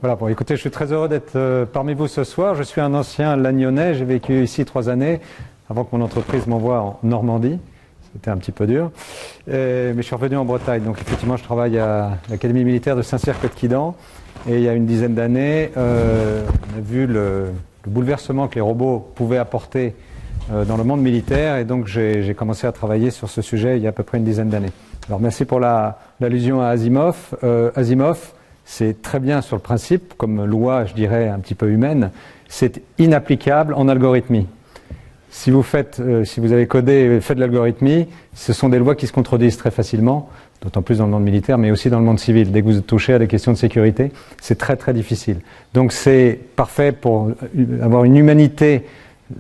Voilà, bon, écoutez, je suis très heureux d'être parmi vous ce soir. Je suis un ancien Lagnonnais, j'ai vécu ici 3 années avant que mon entreprise m'envoie en Normandie. C'était un petit peu dur, mais je suis revenu en Bretagne. Donc effectivement, je travaille à l'Académie militaire de Saint-Cyr-Côte-Quidan. Et il y a une dizaine d'années, on a vu le bouleversement que les robots pouvaient apporter dans le monde militaire. Et donc j'ai commencé à travailler sur ce sujet il y a à peu près une dizaine d'années. Alors merci pour l'allusion à Asimov. Asimov, c'est très bien sur le principe, comme loi, je dirais, un petit peu humaine. C'est inapplicable en algorithmie. Si vous avez codé et fait de l'algorithmie, ce sont des lois qui se contredisent très facilement, d'autant plus dans le monde militaire, mais aussi dans le monde civil. Dès que vous touchez à des questions de sécurité, c'est très très difficile. Donc c'est parfait pour avoir une humanité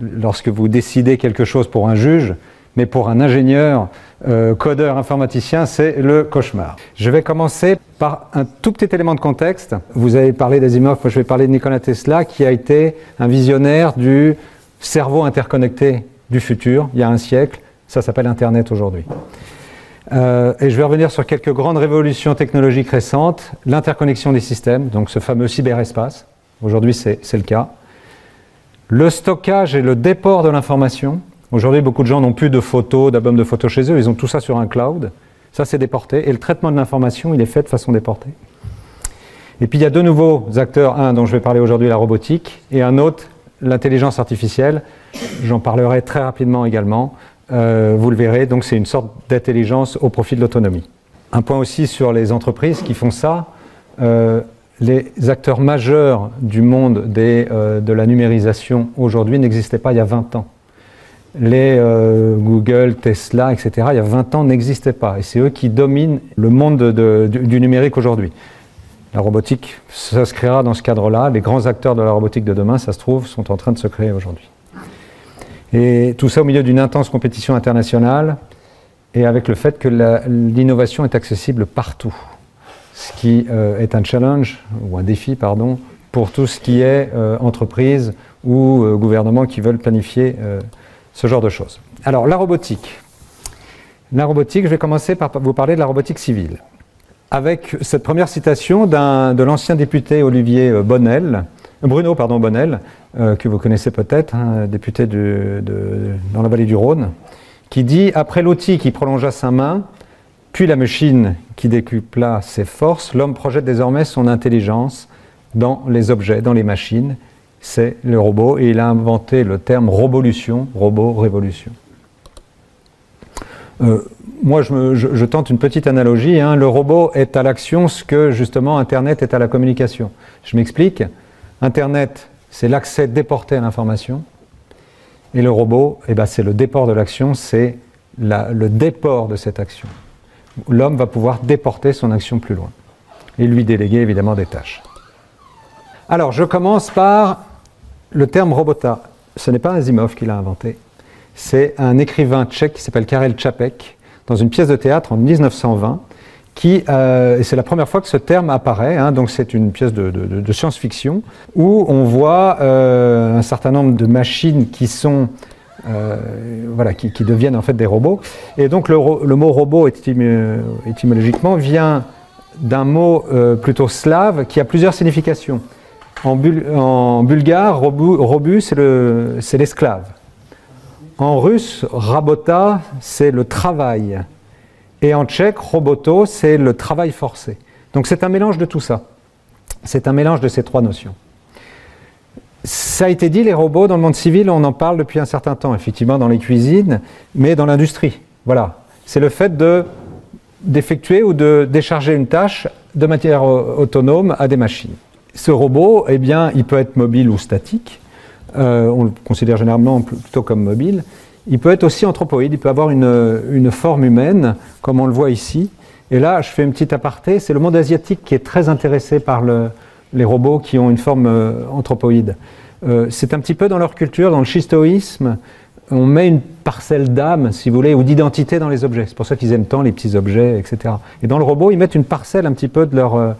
lorsque vous décidez quelque chose pour un juge, mais pour un ingénieur, codeur, informaticien, c'est le cauchemar. Je vais commencer par un tout petit élément de contexte. Vous avez parlé d'Asimov, moi je vais parler de Nikola Tesla, qui a été un visionnaire du cerveau interconnecté du futur, il y a un siècle. Ça s'appelle Internet aujourd'hui. Et je vais revenir sur quelques grandes révolutions technologiques récentes. L'interconnexion des systèmes, donc ce fameux cyberespace. Aujourd'hui, c'est le cas. Le stockage et le déport de l'information. Aujourd'hui, beaucoup de gens n'ont plus de photos, d'albums de photos chez eux. Ils ont tout ça sur un cloud. Ça, c'est déporté. Et le traitement de l'information, il est fait de façon déportée. Et puis, il y a deux nouveaux acteurs. Un dont je vais parler aujourd'hui, la robotique. Et un autre, l'intelligence artificielle. J'en parlerai très rapidement également. Vous le verrez. Donc, c'est une sorte d'intelligence au profit de l'autonomie. Un point aussi sur les entreprises qui font ça. Les acteurs majeurs du monde de la numérisation aujourd'hui n'existaient pas il y a 20 ans. Les Google, Tesla, etc., il y a 20 ans, n'existaient pas. Et c'est eux qui dominent le monde du numérique aujourd'hui. La robotique s'inscrira dans ce cadre-là. Les grands acteurs de la robotique de demain, ça se trouve, sont en train de se créer aujourd'hui. Et tout ça au milieu d'une intense compétition internationale et avec le fait que l'innovation est accessible partout. Ce qui est un challenge, ou un défi, pardon, pour tout ce qui est entreprise ou gouvernement qui veulent planifier ce genre de choses. Alors, la robotique. La robotique, je vais commencer par vous parler de la robotique civile. Avec cette première citation de l'ancien député Bruno Bonnell, que vous connaissez peut-être, hein, député dans la vallée du Rhône, qui dit « Après l'outil qui prolongea sa main, puis la machine qui décupla ses forces, l'homme projette désormais son intelligence dans les objets, dans les machines. C'est le robot, et il a inventé le terme robolution, robot-révolution. » Moi, je tente une petite analogie. Hein. Le robot est à l'action ce que, justement, Internet est à la communication. Je m'explique. Internet, c'est l'accès déporté à l'information. Et le robot, eh ben, c'est le déport de l'action, c'est le déport de cette action. L'homme va pouvoir déporter son action plus loin. Et lui déléguer, évidemment, des tâches. Alors, je commence par le terme robota. Ce n'est pas Asimov qui l'a inventé. C'est un écrivain tchèque qui s'appelle Karel Čapek, dans une pièce de théâtre en 1920, et c'est la première fois que ce terme apparaît, hein, donc c'est une pièce de science-fiction, où on voit un certain nombre de machines qui sont, qui deviennent en fait des robots. Et donc le mot robot, étymologiquement, vient d'un mot plutôt slave qui a plusieurs significations. En bulgare, robu, c'est l'esclave. En russe, rabota, c'est le travail. Et en tchèque, roboto, c'est le travail forcé. Donc c'est un mélange de tout ça. C'est un mélange de ces trois notions. Ça a été dit, les robots, dans le monde civil, on en parle depuis un certain temps, effectivement, dans les cuisines, mais dans l'industrie. Voilà. C'est le fait d'effectuer ou de décharger une tâche de manière autonome à des machines. Ce robot, eh bien, il peut être mobile ou statique. On le considère généralement plutôt comme mobile. Il peut être aussi anthropoïde, il peut avoir une forme humaine, comme on le voit ici. Et là, je fais une petite aparté, c'est le monde asiatique qui est très intéressé par les robots qui ont une forme anthropoïde. C'est un petit peu dans leur culture, dans le schistoïsme, on met une parcelle d'âme, si vous voulez, ou d'identité dans les objets. C'est pour ça qu'ils aiment tant les petits objets, etc. Et dans le robot, ils mettent une parcelle un petit peu de leur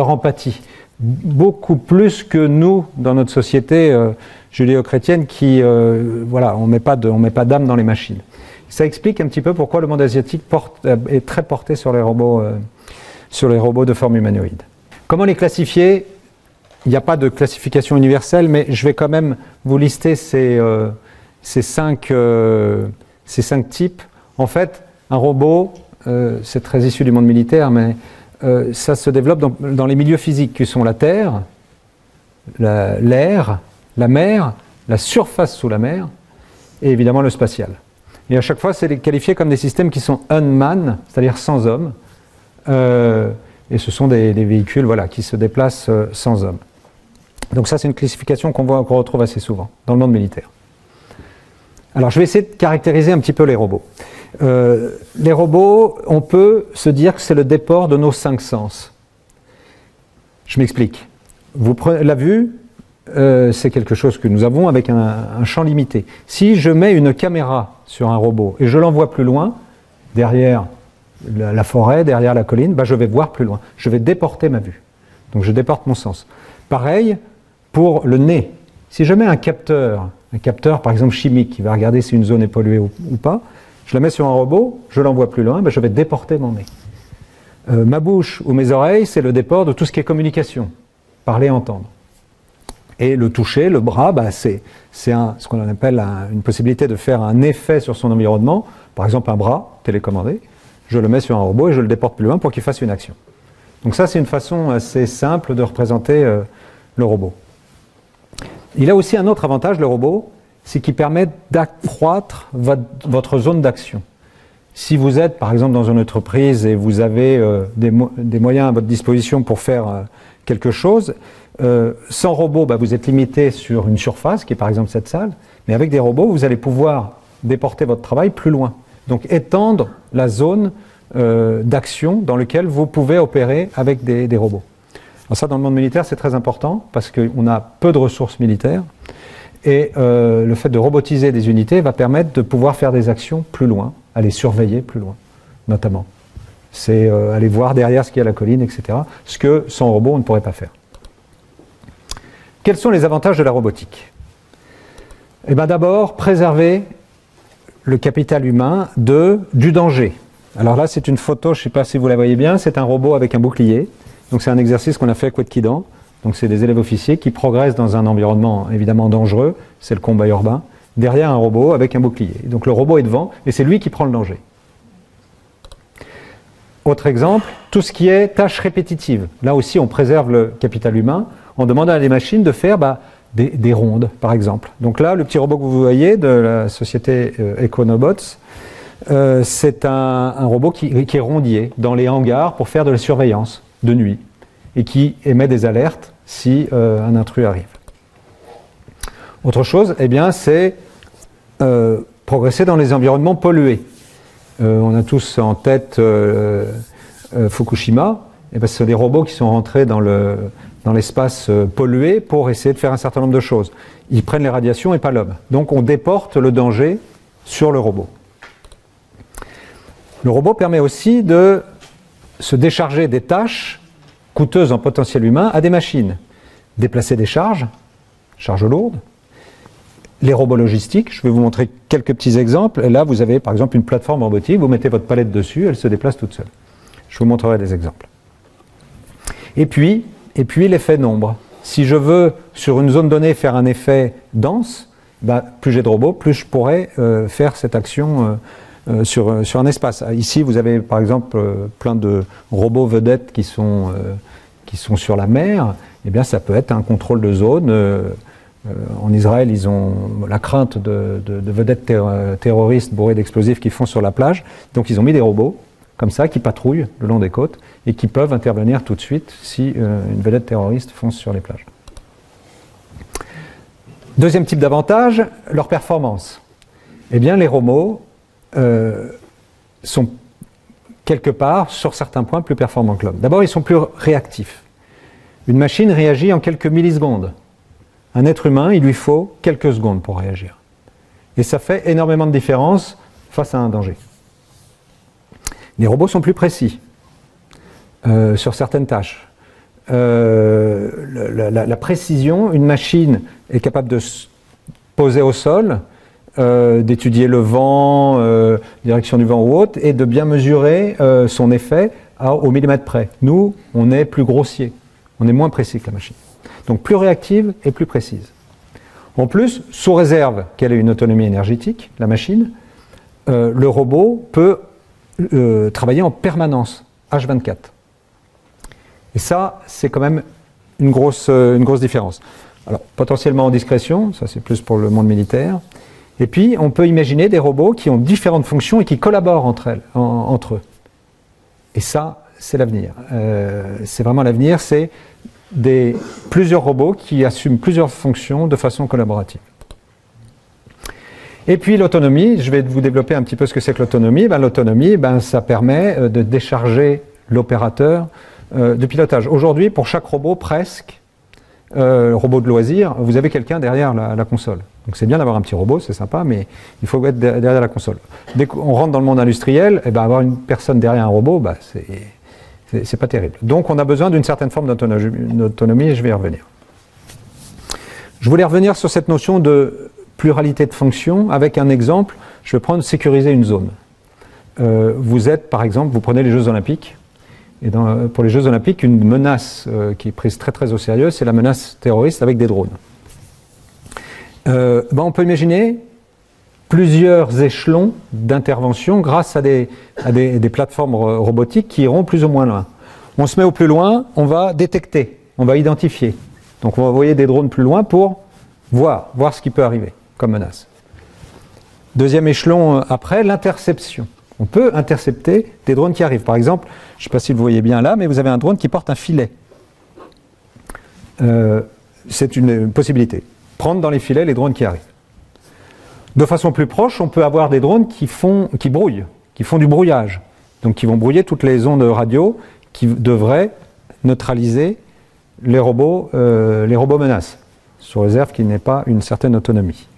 empathie. Beaucoup plus que nous, dans notre société judéo-chrétienne, on met pas d'âme dans les machines. Ça explique un petit peu pourquoi le monde asiatique est très porté sur les robots de forme humanoïde. Comment les classifier? Il n'y a pas de classification universelle, mais je vais quand même vous lister ces cinq types. En fait, un robot, c'est très issu du monde militaire, mais ça se développe dans les milieux physiques qui sont la Terre, l'air, la mer, la surface sous la mer, et évidemment le spatial. Et à chaque fois, c'est qualifié comme des systèmes qui sont unmanned, c'est-à-dire sans homme, et ce sont des véhicules voilà, qui se déplacent sans homme. Donc ça, c'est une classification qu'on retrouve assez souvent dans le monde militaire. Alors, je vais essayer de caractériser un petit peu les robots. Les robots, on peut se dire que c'est le déport de nos 5 sens. Je m'explique. La vue, c'est quelque chose que nous avons avec un champ limité. Si je mets une caméra sur un robot et je l'envoie plus loin, derrière la forêt, derrière la colline, je vais voir plus loin. Je vais déporter ma vue. Donc je déporte mon sens. Pareil pour le nez. Si je mets un capteur par exemple chimique, qui va regarder si une zone est polluée ou pas, je la mets sur un robot, je l'envoie plus loin, je vais déporter mon nez. Ma bouche ou mes oreilles, c'est le déport de tout ce qui est communication, parler, entendre. Et le toucher, le bras, c'est ce qu'on appelle une possibilité de faire un effet sur son environnement, par exemple un bras télécommandé, je le mets sur un robot et je le déporte plus loin pour qu'il fasse une action. Donc ça, c'est une façon assez simple de représenter le robot. Il a aussi un autre avantage, le robot, c'est qu'il permet d'accroître votre zone d'action. Si vous êtes, par exemple, dans une entreprise et vous avez des moyens à votre disposition pour faire quelque chose, sans robot, vous êtes limité sur une surface, qui est par exemple cette salle, mais avec des robots, vous allez pouvoir déporter votre travail plus loin. Donc étendre la zone d'action dans laquelle vous pouvez opérer avec des robots. Alors ça, dans le monde militaire, c'est très important parce qu'on a peu de ressources militaires et le fait de robotiser des unités va permettre de pouvoir faire des actions plus loin, aller surveiller plus loin, notamment. C'est aller voir derrière ce qu'il y a à la colline, etc. Ce que sans robot, on ne pourrait pas faire. Quels sont les avantages de la robotique? Eh bien, d'abord, préserver le capital humain du danger. Alors là, c'est une photo, je ne sais pas si vous la voyez bien, c'est un robot avec un bouclier. Donc c'est un exercice qu'on a fait à Kouetkidan. Donc c'est des élèves officiers qui progressent dans un environnement évidemment dangereux, c'est le combat urbain, derrière un robot avec un bouclier. Donc le robot est devant et c'est lui qui prend le danger. Autre exemple, tout ce qui est tâches répétitives. Là aussi, on préserve le capital humain en demandant à des machines de faire des rondes, par exemple. Donc là, le petit robot que vous voyez de la société Econobots, c'est un robot qui est rondier dans les hangars pour faire de la surveillance de nuit et qui émet des alertes si un intrus arrive. Autre chose, c'est progresser dans les environnements pollués. On a tous en tête Fukushima, ce sont des robots qui sont rentrés dans l'espace pollué pour essayer de faire un certain nombre de choses. Ils prennent les radiations et pas l'homme. Donc on déporte le danger sur le robot. Le robot permet aussi de se décharger des tâches coûteuses en potentiel humain à des machines. Déplacer des charges lourdes, les robots logistiques, je vais vous montrer quelques petits exemples. Et là, vous avez par exemple une plateforme robotique, vous mettez votre palette dessus, elle se déplace toute seule. Je vous montrerai des exemples. Et puis l'effet nombre. Si je veux, sur une zone donnée, faire un effet dense, plus j'ai de robots, plus je pourrais faire cette action sur un espace. Ici, vous avez par exemple plein de robots vedettes qui sont sur la mer. Ça peut être un contrôle de zone. En Israël, ils ont la crainte de vedettes terroristes bourrées d'explosifs qui font sur la plage. Donc ils ont mis des robots comme ça qui patrouillent le long des côtes et qui peuvent intervenir tout de suite si une vedette terroriste fonce sur les plages. Deuxième type d'avantage, leur performance. Les robots sont quelque part, sur certains points, plus performants que l'homme. D'abord, ils sont plus réactifs. Une machine réagit en quelques millisecondes. Un être humain, il lui faut quelques secondes pour réagir. Et ça fait énormément de différence face à un danger. Les robots sont plus précis sur certaines tâches. La précision, une machine est capable de se poser au sol, d'étudier le vent, direction du vent ou autre, et de bien mesurer son effet au millimètre près. Nous, on est plus grossier. On est moins précis que la machine. Donc plus réactive et plus précise. En plus, sous réserve qu'elle ait une autonomie énergétique, la machine, le robot peut travailler en permanence, H24. Et ça, c'est quand même une grosse différence. Alors, potentiellement en discrétion, ça c'est plus pour le monde militaire. Et puis, on peut imaginer des robots qui ont différentes fonctions et qui collaborent entre eux. Et ça, c'est l'avenir. C'est vraiment l'avenir, c'est plusieurs robots qui assument plusieurs fonctions de façon collaborative. Et puis l'autonomie, je vais vous développer un petit peu ce que c'est que l'autonomie. L'autonomie, ça permet de décharger l'opérateur de pilotage. Aujourd'hui, pour chaque robot, presque, robot de loisir, vous avez quelqu'un derrière la console. Donc c'est bien d'avoir un petit robot, c'est sympa, mais il faut être derrière la console. Dès qu'on rentre dans le monde industriel, avoir une personne derrière un robot, c'est pas terrible. Donc on a besoin d'une certaine forme d'autonomie et je vais y revenir. Je voulais revenir sur cette notion de pluralité de fonctions avec un exemple. Je vais prendre sécuriser une zone. Vous êtes, par exemple, vous prenez les Jeux Olympiques. Et pour les Jeux Olympiques, une menace qui est prise très très au sérieux, c'est la menace terroriste avec des drones. On peut imaginer plusieurs échelons d'intervention grâce à des plateformes robotiques qui iront plus ou moins loin. On se met au plus loin, on va détecter, on va identifier. Donc on va envoyer des drones plus loin pour voir ce qui peut arriver comme menace. Deuxième échelon après, l'interception. On peut intercepter des drones qui arrivent. Par exemple, je ne sais pas si vous voyez bien là, mais vous avez un drone qui porte un filet. C'est une possibilité. Prendre dans les filets les drones qui arrivent. De façon plus proche, on peut avoir des drones qui brouillent, qui font du brouillage. Donc qui vont brouiller toutes les ondes radio qui devraient neutraliser les robots menaces, sous réserve qu'il n'ait pas une certaine autonomie.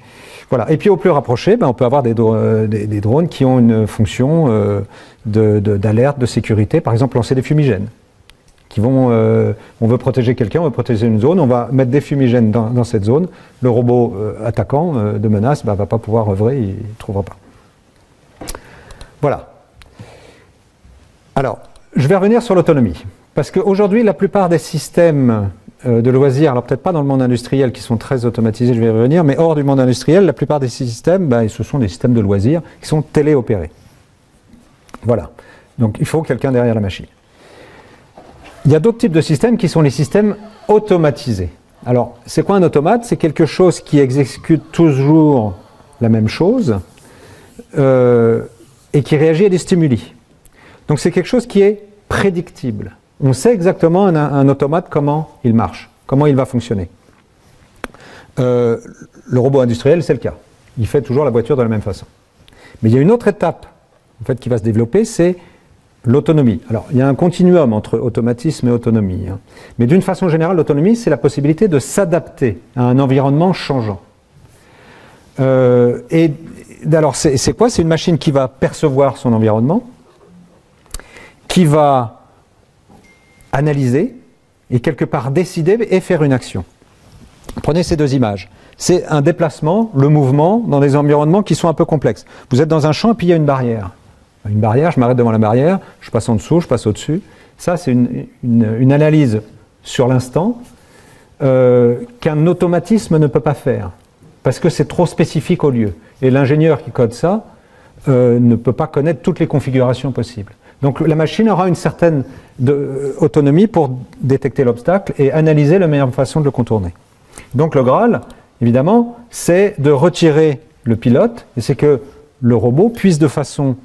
Voilà. Et puis au plus rapproché, on peut avoir des drones qui ont une fonction d'alerte, de sécurité, par exemple lancer des fumigènes. On veut protéger quelqu'un, on veut protéger une zone, on va mettre des fumigènes dans cette zone. Le robot attaquant de menace ne va pas pouvoir œuvrer, il ne trouvera pas. Voilà. Alors, je vais revenir sur l'autonomie. Parce qu'aujourd'hui, la plupart des systèmes de loisirs, alors peut-être pas dans le monde industriel qui sont très automatisés, je vais y revenir, mais hors du monde industriel, la plupart des systèmes, ce sont des systèmes de loisirs qui sont téléopérés. Voilà. Donc il faut quelqu'un derrière la machine. Il y a d'autres types de systèmes qui sont les systèmes automatisés. Alors, c'est quoi un automate? C'est quelque chose qui exécute toujours la même chose et qui réagit à des stimuli. Donc c'est quelque chose qui est prédictible. On sait exactement un automate comment il marche, comment il va fonctionner. Le robot industriel, c'est le cas. Il fait toujours la voiture de la même façon. Mais il y a une autre étape en fait, qui va se développer, c'est l'autonomie. Alors, il y a un continuum entre automatisme et autonomie. Mais d'une façon générale, l'autonomie, c'est la possibilité de s'adapter à un environnement changeant. Alors, c'est quoi? C'est une machine qui va percevoir son environnement, qui va analyser et quelque part décider et faire une action. Prenez ces deux images. C'est un déplacement, le mouvement, dans des environnements qui sont un peu complexes. Vous êtes dans un champ et puis il y a une barrière. Une barrière, je m'arrête devant la barrière, je passe en dessous, je passe au-dessus. Ça, c'est une analyse sur l'instant qu'un automatisme ne peut pas faire, parce que c'est trop spécifique au lieu. Et l'ingénieur qui code ça ne peut pas connaître toutes les configurations possibles. Donc la machine aura une certaine autonomie pour détecter l'obstacle et analyser la meilleure façon de le contourner. Donc le Graal, évidemment, c'est de retirer le pilote, et c'est que le robot puisse de façon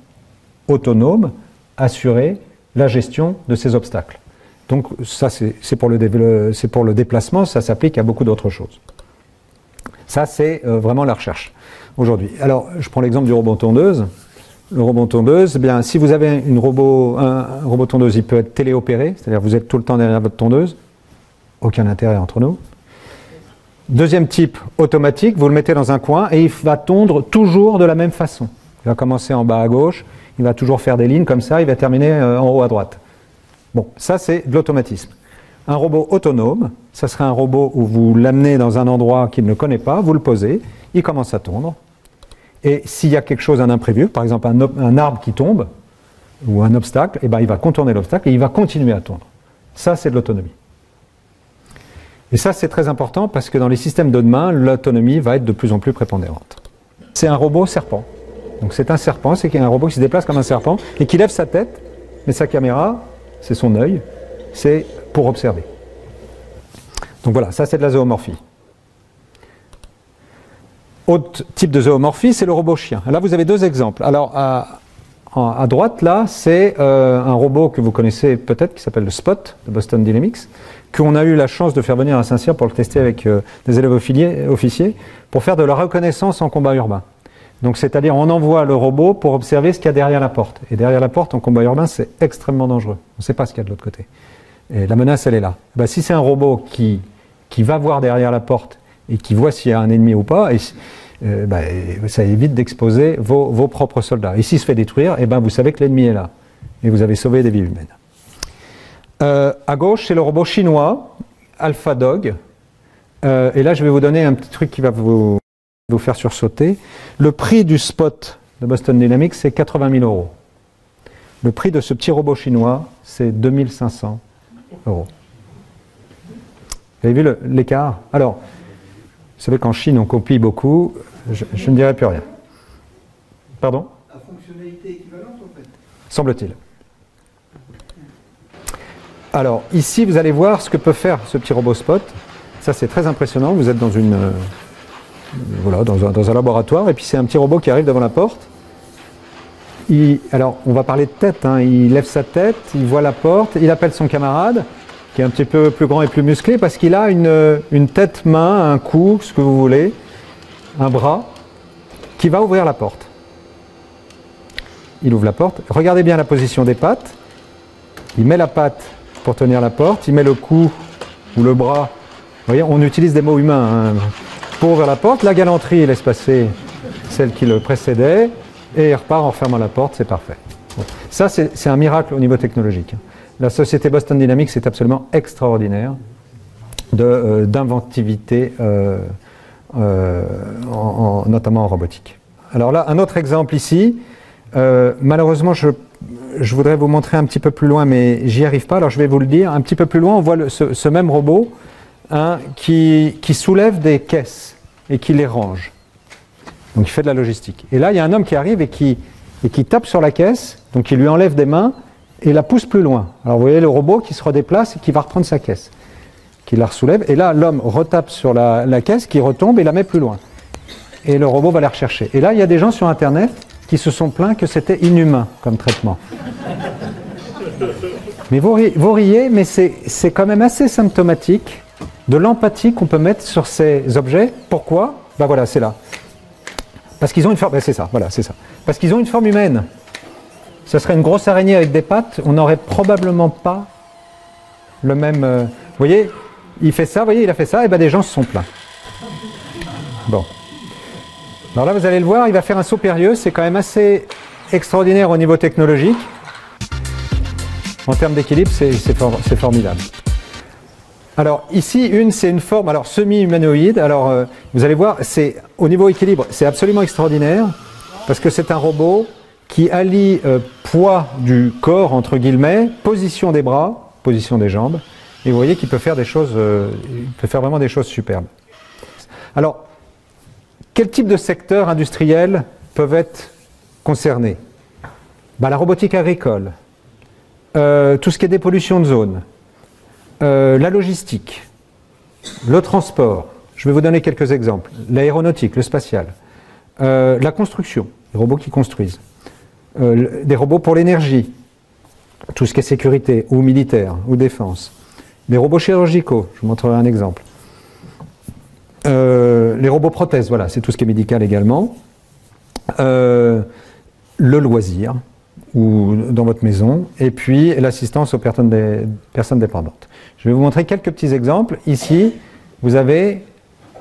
autonome assurer la gestion de ces obstacles. Donc ça c'est pour le déplacement, ça s'applique à beaucoup d'autres choses. Ça c'est vraiment la recherche aujourd'hui. Alors je prends l'exemple du robot tondeuse. Le robot tondeuse, bien, si vous avez un robot tondeuse, il peut être téléopéré, c'est-à-dire vous êtes tout le temps derrière votre tondeuse, aucun intérêt entre nous. Deuxième type, automatique, vous le mettez dans un coin et il va tondre toujours de la même façon. Il va commencer en bas à gauche, il va toujours faire des lignes comme ça, il va terminer en haut à droite. Bon, ça c'est de l'automatisme. Un robot autonome, ça serait un robot où vous l'amenez dans un endroit qu'il ne connaît pas, vous le posez, il commence à tondre. Et s'il y a quelque chose, un imprévu, par exemple un arbre qui tombe, ou un obstacle, eh ben, il va contourner l'obstacle et il va continuer à tondre. Ça c'est de l'autonomie. Et ça, c'est très important parce que dans les systèmes de demain, l'autonomie va être de plus en plus prépondérante. C'est un robot serpent. Donc c'est un serpent, c'est un robot qui se déplace comme un serpent et qui lève sa tête, mais sa caméra, c'est son œil, c'est pour observer. Donc voilà, ça c'est de la zoomorphie. Autre type de zoomorphie, c'est le robot chien. Là, vous avez deux exemples. Alors, à droite, là, c'est un robot que vous connaissez peut-être, qui s'appelle le Spot, de Boston Dynamics, qu'on a eu la chance de faire venir à Saint-Cyr pour le tester avec des élèves officiers, pour faire de la reconnaissance en combat urbain. Donc, c'est-à-dire, on envoie le robot pour observer ce qu'il y a derrière la porte. Et derrière la porte, en combat urbain, c'est extrêmement dangereux. On ne sait pas ce qu'il y a de l'autre côté. Et la menace, elle est là. Ben, si c'est un robot qui va voir derrière la porte et qui voit s'il y a un ennemi ou pas, ça évite d'exposer vos propres soldats. Et s'il se fait détruire, vous savez que l'ennemi est là. Et vous avez sauvé des vies humaines. À gauche, c'est le robot chinois, AlphaDog. Et là, je vais vous donner un petit truc qui va vous faire sursauter. Le prix du Spot de Boston Dynamics, c'est 80 000 €. Le prix de ce petit robot chinois, c'est 2 500 €. Vous avez vu l'écart? Alors, vous savez qu'en Chine, on copie beaucoup. Je ne dirai plus rien. Pardon? À fonctionnalité équivalente, en fait. Semble-t-il. Alors, ici, vous allez voir ce que peut faire ce petit robot Spot. Ça, c'est très impressionnant. Vous êtes dans dans un laboratoire, et puis c'est un petit robot qui arrive devant la porte. Alors, on va parler de tête. Il lève sa tête, il voit la porte, il appelle son camarade, qui est un petit peu plus grand et plus musclé, parce qu'il a une tête-main, un cou, ce que vous voulez, un bras, qui va ouvrir la porte. Il ouvre la porte. Regardez bien la position des pattes. Il met la patte pour tenir la porte, il met le cou ou le bras. Vous voyez, on utilise des mots humains pour ouvrir la porte. La galanterie laisse passer celle qui le précédait, et il repart en fermant la porte, c'est parfait. Bon. Ça, c'est un miracle au niveau technologique. La société Boston Dynamics est absolument extraordinaire d'inventivité, notamment en robotique. Alors là, un autre exemple ici. Malheureusement, je voudrais vous montrer un petit peu plus loin, mais j'y arrive pas, alors je vais vous le dire. Un petit peu plus loin, on voit ce même robot qui soulève des caisses et qui les range. Donc il fait de la logistique. Et là, il y a un homme qui arrive et qui tape sur la caisse, donc il lui enlève des mains et la pousse plus loin. Alors vous voyez le robot qui se redéplace et qui va reprendre sa caisse, qui la soulève. Et là, l'homme retape sur la caisse, qui retombe et la met plus loin. Et le robot va la rechercher. Et là, il y a des gens sur Internet qui se sont plaints que c'était inhumain comme traitement. Mais vous riez, mais c'est quand même assez symptomatique de l'empathie qu'on peut mettre sur ces objets. Pourquoi? Ben voilà, c'est là. Parce qu'ils ont une forme... c'est ça, voilà, c'est ça. Parce qu'ils ont une forme humaine. Ça serait une grosse araignée avec des pattes, on n'aurait probablement pas le même... vous voyez, il fait ça, vous voyez, il a fait ça, et ben des gens se sont plaints. Bon. Alors là, vous allez le voir, il va faire un saut périlleux, c'est quand même assez extraordinaire au niveau technologique. En termes d'équilibre, c'est formidable. Alors ici, c'est une forme alors semi-humanoïde. Alors vous allez voir, au niveau équilibre, c'est absolument extraordinaire parce que c'est un robot qui allie poids du corps, entre guillemets, position des bras, position des jambes, et vous voyez qu'il peut faire des choses, il peut faire vraiment des choses superbes. Alors, quel type de secteurs industriels peuvent être concernés? La robotique agricole, tout ce qui est dépollution de zone, la logistique, le transport, je vais vous donner quelques exemples, l'aéronautique, le spatial, la construction, les robots qui construisent, des robots pour l'énergie, tout ce qui est sécurité, ou militaire, ou défense, des robots chirurgicaux, je vous montrerai un exemple, les robots prothèses, voilà, c'est tout ce qui est médical également, le loisir, ou dans votre maison, et puis l'assistance aux personnes dépendantes. Je vais vous montrer quelques petits exemples. Ici, vous avez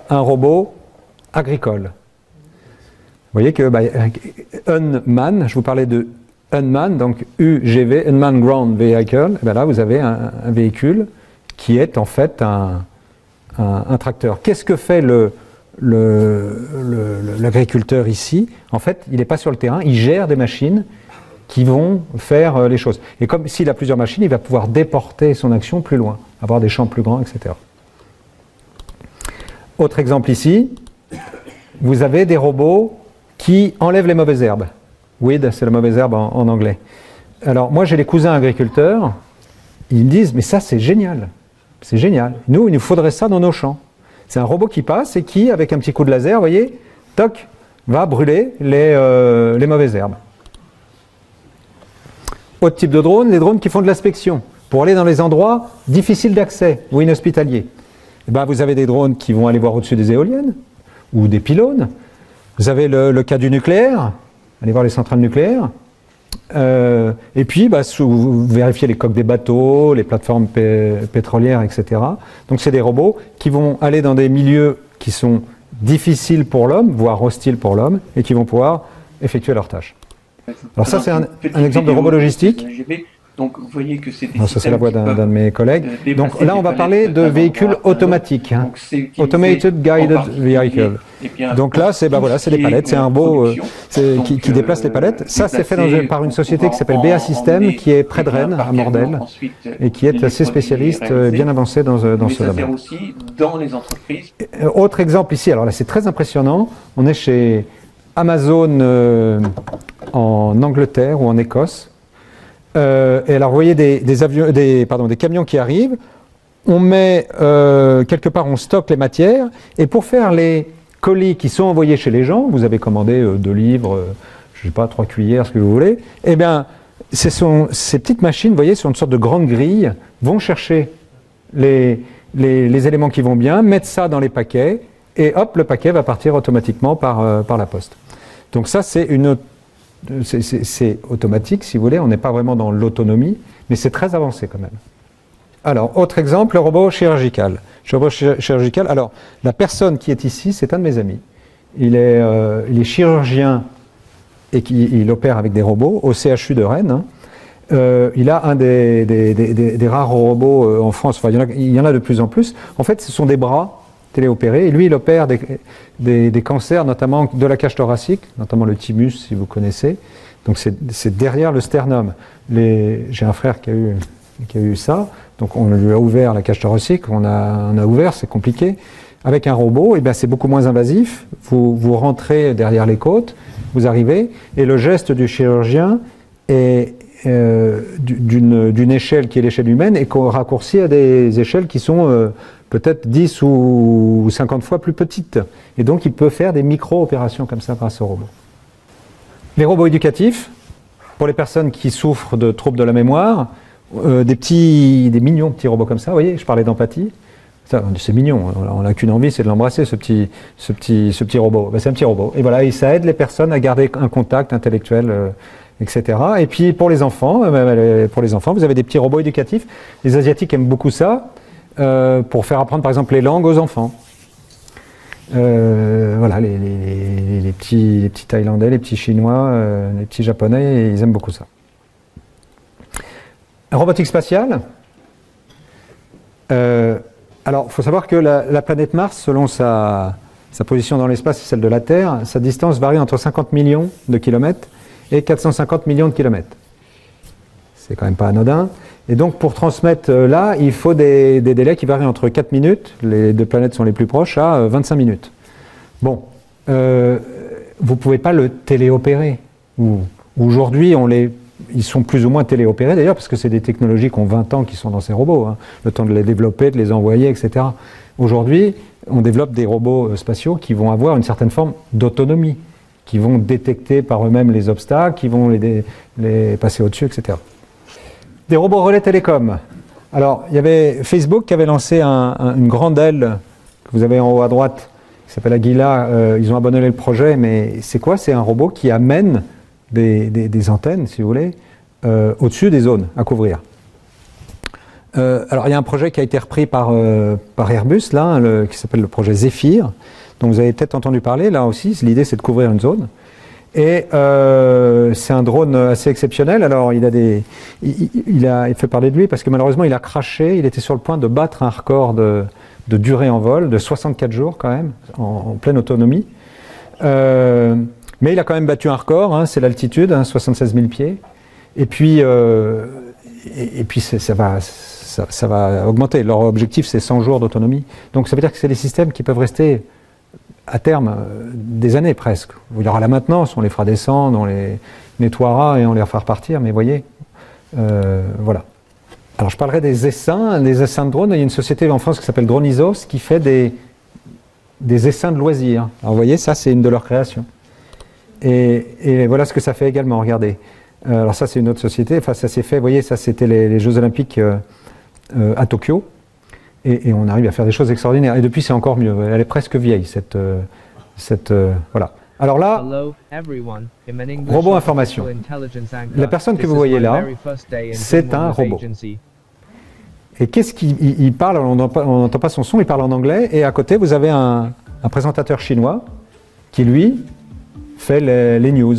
un robot agricole. Vous voyez que Unman, je vous parlais de Unman, donc UGV, Unmanned Ground Vehicle, et là vous avez un véhicule qui est en fait un tracteur. Qu'est-ce que fait l'agriculteur ici? En fait, il n'est pas sur le terrain, il gère des machines qui vont faire les choses. Et comme s'il a plusieurs machines, il va pouvoir déporter son action plus loin, avoir des champs plus grands, etc. Autre exemple ici, vous avez des robots qui enlèvent les mauvaises herbes. Weed, c'est la mauvaise herbe en anglais. Alors moi j'ai des cousins agriculteurs, ils me disent mais ça c'est génial, c'est génial. Nous il nous faudrait ça dans nos champs. C'est un robot qui passe et qui avec un petit coup de laser, vous voyez, toc, va brûler les mauvaises herbes. Autre type de drone, les drones qui font de l'inspection pour aller dans les endroits difficiles d'accès ou inhospitaliers. Et ben, vous avez des drones qui vont aller voir au-dessus des éoliennes ou des pylônes. Vous avez le cas du nucléaire, aller voir les centrales nucléaires. Et puis, vous vérifiez les coques des bateaux, les plateformes pétrolières, etc. Donc, c'est des robots qui vont aller dans des milieux qui sont difficiles pour l'homme, voire hostiles pour l'homme, et qui vont pouvoir effectuer leurs tâches. Alors ça, c'est un exemple de robot logistique. Donc, vous voyez que c'est ça, c'est la voix d'un de mes collègues. Donc là, on va parler de véhicules automatiques. Hein. Automated Guided Vehicle. Donc là, c'est voilà, des palettes. C'est un robot qui déplace les palettes. Ça, c'est fait par une société qui s'appelle BA System, qui est près de Rennes, à Mordel, et qui est assez spécialiste, bien avancé dans ce domaine. Aussi dans les entreprises. Autre exemple ici, alors là, c'est très impressionnant. On est chez Amazon en Angleterre ou en Écosse. Et alors, vous voyez des camions qui arrivent. On met quelque part, on stocke les matières. Et pour faire les colis qui sont envoyés chez les gens, vous avez commandé 2 livres, je ne sais pas, 3 cuillères, ce que vous voulez. Eh bien, ces petites machines, vous voyez, sur une sorte de grande grille, vont chercher les éléments qui vont bien, mettre ça dans les paquets, et hop, le paquet va partir automatiquement par la poste. Donc ça, c'est automatique, si vous voulez, on n'est pas vraiment dans l'autonomie, mais c'est très avancé quand même. Alors, autre exemple, le robot chirurgical. Alors, la personne qui est ici, c'est un de mes amis. Il est chirurgien et il opère avec des robots au CHU de Rennes. Il a un des rares robots en France, enfin, il y en a de plus en plus. En fait, ce sont des bras téléopérés, et lui, il opère des cancers, notamment de la cage thoracique, notamment le thymus, si vous connaissez. Donc c'est derrière le sternum. J'ai un frère qui a eu ça, donc on lui a ouvert la cage thoracique, on a ouvert, c'est compliqué. Avec un robot, eh bien, c'est beaucoup moins invasif. Vous rentrez derrière les côtes, vous arrivez, et le geste du chirurgien est d'une échelle qui est l'échelle humaine et qu'on raccourcit à des échelles qui sont peut-être 10 ou 50 fois plus petites. Et donc il peut faire des micro-opérations comme ça grâce au robot. Les robots éducatifs, pour les personnes qui souffrent de troubles de la mémoire, des mignons petits robots comme ça, vous voyez, je parlais d'empathie. C'est mignon, on n'a qu'une envie, c'est de l'embrasser, ce petit robot. Ben, c'est un petit robot. Et voilà, et ça aide les personnes à garder un contact intellectuel, etc. Et puis pour les enfants, vous avez des petits robots éducatifs. Les Asiatiques aiment beaucoup ça, pour faire apprendre par exemple les langues aux enfants. Voilà, les petits Thaïlandais, les petits Chinois, les petits Japonais, ils aiment beaucoup ça. Robotique spatiale. Alors, il faut savoir que la planète Mars, selon sa position dans l'espace et celle de la Terre, sa distance varie entre 50 millions de kilomètres et 450 millions de kilomètres. C'est quand même pas anodin. Et donc, pour transmettre là, il faut des délais qui varient entre 4 minutes, les 2 planètes sont les plus proches, à 25 minutes. Bon, vous ne pouvez pas le téléopérer. Aujourd'hui, ils sont plus ou moins téléopérés d'ailleurs, parce que c'est des technologies qui ont 20 ans qui sont dans ces robots, hein, le temps de les développer, de les envoyer, etc. Aujourd'hui, on développe des robots spatiaux qui vont avoir une certaine forme d'autonomie, qui vont détecter par eux-mêmes les obstacles, qui vont les passer au-dessus, etc. Des robots relais télécom. Alors, il y avait Facebook qui avait lancé une grande aile, que vous avez en haut à droite, qui s'appelle Aguila. Ils ont abandonné le projet, mais c'est quoi? C'est un robot qui amène des antennes, si vous voulez, au-dessus des zones à couvrir. Alors, il y a un projet qui a été repris par Airbus, là, qui s'appelle le projet Zephyr, dont vous avez peut-être entendu parler. Là aussi, l'idée, c'est de couvrir une zone. Et c'est un drone assez exceptionnel. Alors, il fait parler de lui parce que malheureusement, il a craché. Il était sur le point de battre un record de durée en vol, de 64 jours quand même, en pleine autonomie. Mais il a quand même battu un record, hein, c'est l'altitude, hein, 76 000 pieds. Et puis ça ça va augmenter. Leur objectif, c'est 100 jours d'autonomie. Donc ça veut dire que c'est des systèmes qui peuvent rester à terme des années presque. Il y aura la maintenance, on les fera descendre, on les nettoiera et on les fera repartir, mais vous voyez, voilà. Alors je parlerai des essaims de drones. Il y a une société en France qui s'appelle Dronisos qui fait des essaims de loisirs. Alors vous voyez, ça c'est une de leurs créations. Et voilà ce que ça fait également, regardez. Alors ça c'est une autre société, enfin ça s'est fait, vous voyez, ça c'était les Jeux Olympiques à Tokyo. Et on arrive à faire des choses extraordinaires. Et depuis, c'est encore mieux. Elle est presque vieille, voilà. Alors là, robot information. La personne que vous voyez là, c'est un robot. Et qu'est-ce qu'il parle? On n'entend pas son son, il parle en anglais. Et à côté, vous avez un présentateur chinois qui, lui, fait les news.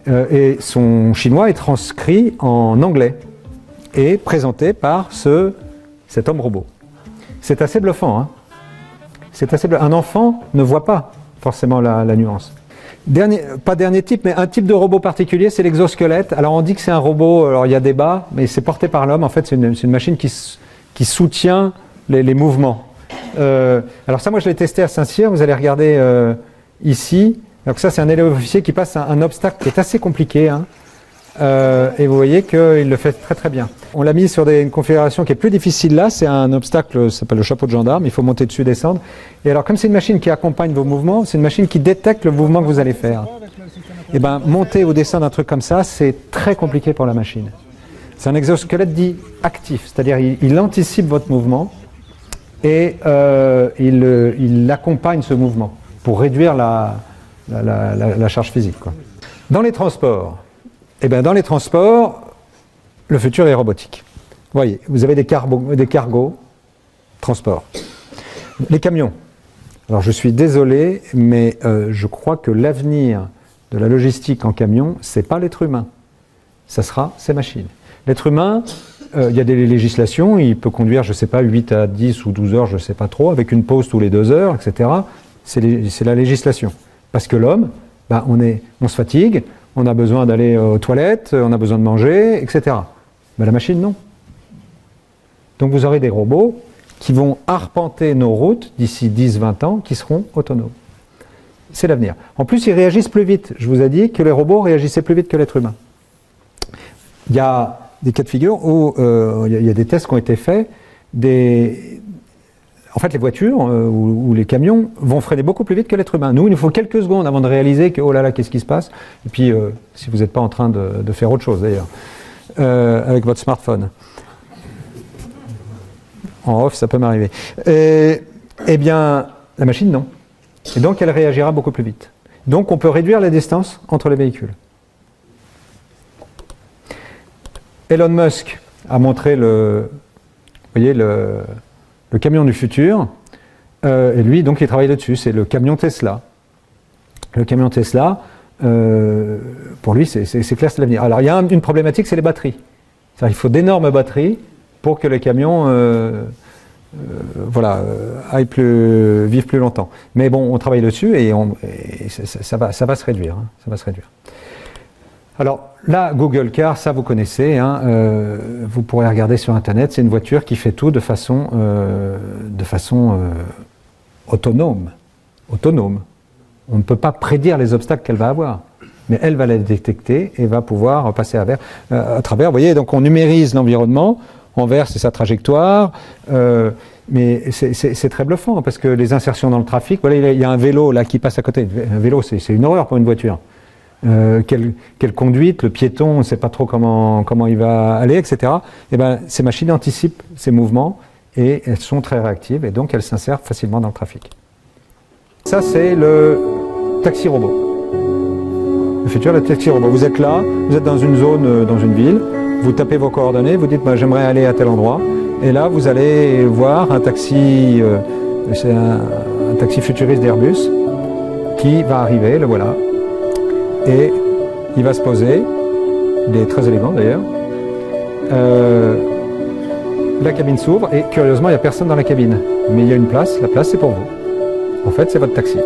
Et son chinois est transcrit en anglais et présenté par cet homme robot. C'est assez bluffant, hein. Un enfant ne voit pas forcément la nuance. Pas dernier type, mais un type de robot particulier, c'est l'exosquelette. Alors on dit que c'est un robot, alors il y a débat, mais c'est porté par l'homme. En fait, c'est une machine qui soutient les mouvements. Alors ça, moi je l'ai testé à Saint-Cyr, vous allez regarder ici. Donc ça, c'est un élève officier qui passe un obstacle qui est assez compliqué, hein. Et vous voyez qu'il le fait très très bien. On l'a mis sur une configuration qui est plus difficile là, c'est un obstacle, ça s'appelle le chapeau de gendarme, il faut monter dessus, descendre. Et alors comme c'est une machine qui accompagne vos mouvements, c'est une machine qui détecte le mouvement que vous allez faire. Et bien monter ou descendre un truc comme ça, c'est très compliqué pour la machine. C'est un exosquelette dit actif, c'est-à-dire il anticipe votre mouvement et il accompagne ce mouvement pour réduire la charge physique, quoi. Dans les transports, dans les transports, le futur est robotique. Vous voyez, vous avez des cargos, transport. Les camions. Alors je suis désolé, mais je crois que l'avenir de la logistique en camion, c'est pas l'être humain. Ça sera ces machines. L'être humain, il y a des législations, il peut conduire, je ne sais pas, 8 à 10 ou 12 heures, je ne sais pas trop, avec une pause tous les 2 heures, etc. C'est la législation. Parce que l'homme, on se fatigue, on a besoin d'aller aux toilettes, on a besoin de manger, etc. Mais la machine, non. Donc vous aurez des robots qui vont arpenter nos routes d'ici 10-20 ans, qui seront autonomes. C'est l'avenir. En plus, ils réagissent plus vite. Je vous ai dit que les robots réagissaient plus vite que l'être humain. Il y a des cas de figure où il y a des tests qui ont été faits. En fait, les voitures ou les camions vont freiner beaucoup plus vite que l'être humain. Nous, il nous faut quelques secondes avant de réaliser que, oh là là, qu'est-ce qui se passe? Et puis, si vous n'êtes pas en train de faire autre chose, d'ailleurs, avec votre smartphone. En off, ça peut m'arriver. Eh bien, la machine, non. Et donc, elle réagira beaucoup plus vite. Donc, on peut réduire la distance entre les véhicules. Elon Musk a montré le camion du futur, et lui, donc, il travaille là-dessus, c'est le camion Tesla. Le camion Tesla, pour lui, c'est clair, c'est l'avenir. Alors, il y a une problématique, c'est les batteries. Il faut d'énormes batteries pour que le camion vive plus longtemps. Mais bon, on travaille dessus et ça va se réduire. Hein, ça va se réduire. Alors là, Google Car, ça vous connaissez, hein, vous pourrez regarder sur Internet, c'est une voiture qui fait tout de façon autonome. On ne peut pas prédire les obstacles qu'elle va avoir, mais elle va les détecter et va pouvoir passer à travers. Vous voyez, donc on numérise l'environnement, en vert c'est sa trajectoire, mais c'est très bluffant parce que les insertions dans le trafic, voilà, il y a un vélo là qui passe à côté. Un vélo, c'est une horreur pour une voiture. Quelle conduite, le piéton, on ne sait pas trop comment il va aller, etc. Et ben, ces machines anticipent ces mouvements et elles sont très réactives et donc elles s'insèrent facilement dans le trafic. Ça, c'est le taxi robot. Le futur, le taxi robot. Vous êtes là, vous êtes dans une zone, dans une ville, vous tapez vos coordonnées, vous dites j'aimerais aller à tel endroit, et là vous allez voir un taxi, c'est un taxi futuriste d'Airbus qui va arriver, le voilà. Et il va se poser, il est très élégant d'ailleurs, la cabine s'ouvre et curieusement il n'y a personne dans la cabine, mais il y a une place, la place c'est pour vous. En fait c'est votre taxi.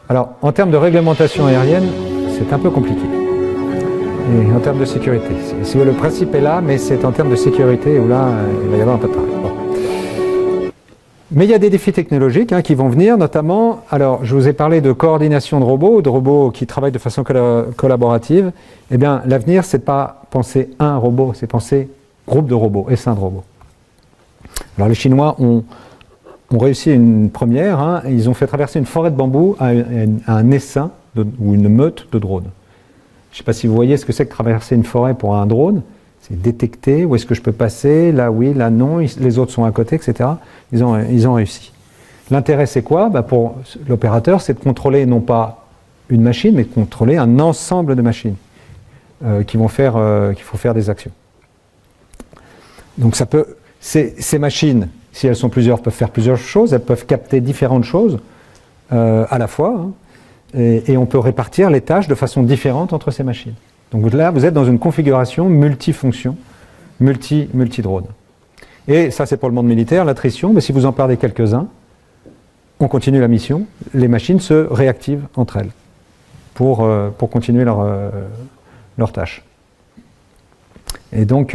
Alors en termes de réglementation aérienne, c'est un peu compliqué. et en termes de sécurité. Le principe est là, mais c'est en termes de sécurité où là, il va y avoir un peu de travail. Bon. Mais il y a des défis technologiques qui vont venir, notamment, alors je vous ai parlé de coordination de robots qui travaillent de façon collaborative. Eh bien, l'avenir, c'est pas penser un robot, c'est penser groupe de robots, essaim de robots. Alors les Chinois ont réussi une première, ils ont fait traverser une forêt de bambou à un essaim ou une meute de drones. Je ne sais pas si vous voyez ce que c'est que traverser une forêt pour un drone. C'est détecter où est-ce que je peux passer, là oui, là non, les autres sont à côté, etc. Ils ont réussi. L'intérêt, c'est quoi? Pour l'opérateur, c'est de contrôler non pas une machine, mais de contrôler un ensemble de machines qu'il faut faire des actions. Donc ces machines, si elles sont plusieurs, peuvent faire plusieurs choses, elles peuvent capter différentes choses à la fois, et on peut répartir les tâches de façon différente entre ces machines. Donc là, vous êtes dans une configuration multifonction, multi-drone. Et ça, c'est pour le monde militaire, l'attrition, mais si vous en parlez quelques-uns, on continue la mission, les machines se réactivent entre elles pour continuer leur tâche. Et donc,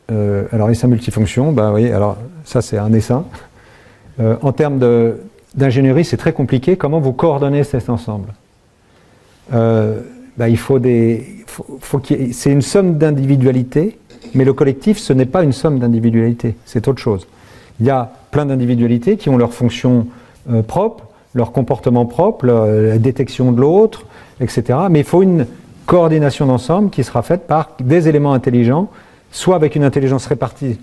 alors essaim multifonction, oui, alors ça c'est un essaim. En termes d'ingénierie, c'est très compliqué. Comment vous coordonnez cet ensemble? Il faut c'est une somme d'individualité, mais le collectif, ce n'est pas une somme d'individualité, c'est autre chose. Il y a plein d'individualités qui ont leurs fonctions propres, leur comportement propre, la détection de l'autre, etc. Mais il faut une coordination d'ensemble qui sera faite par des éléments intelligents, soit avec une intelligence répartie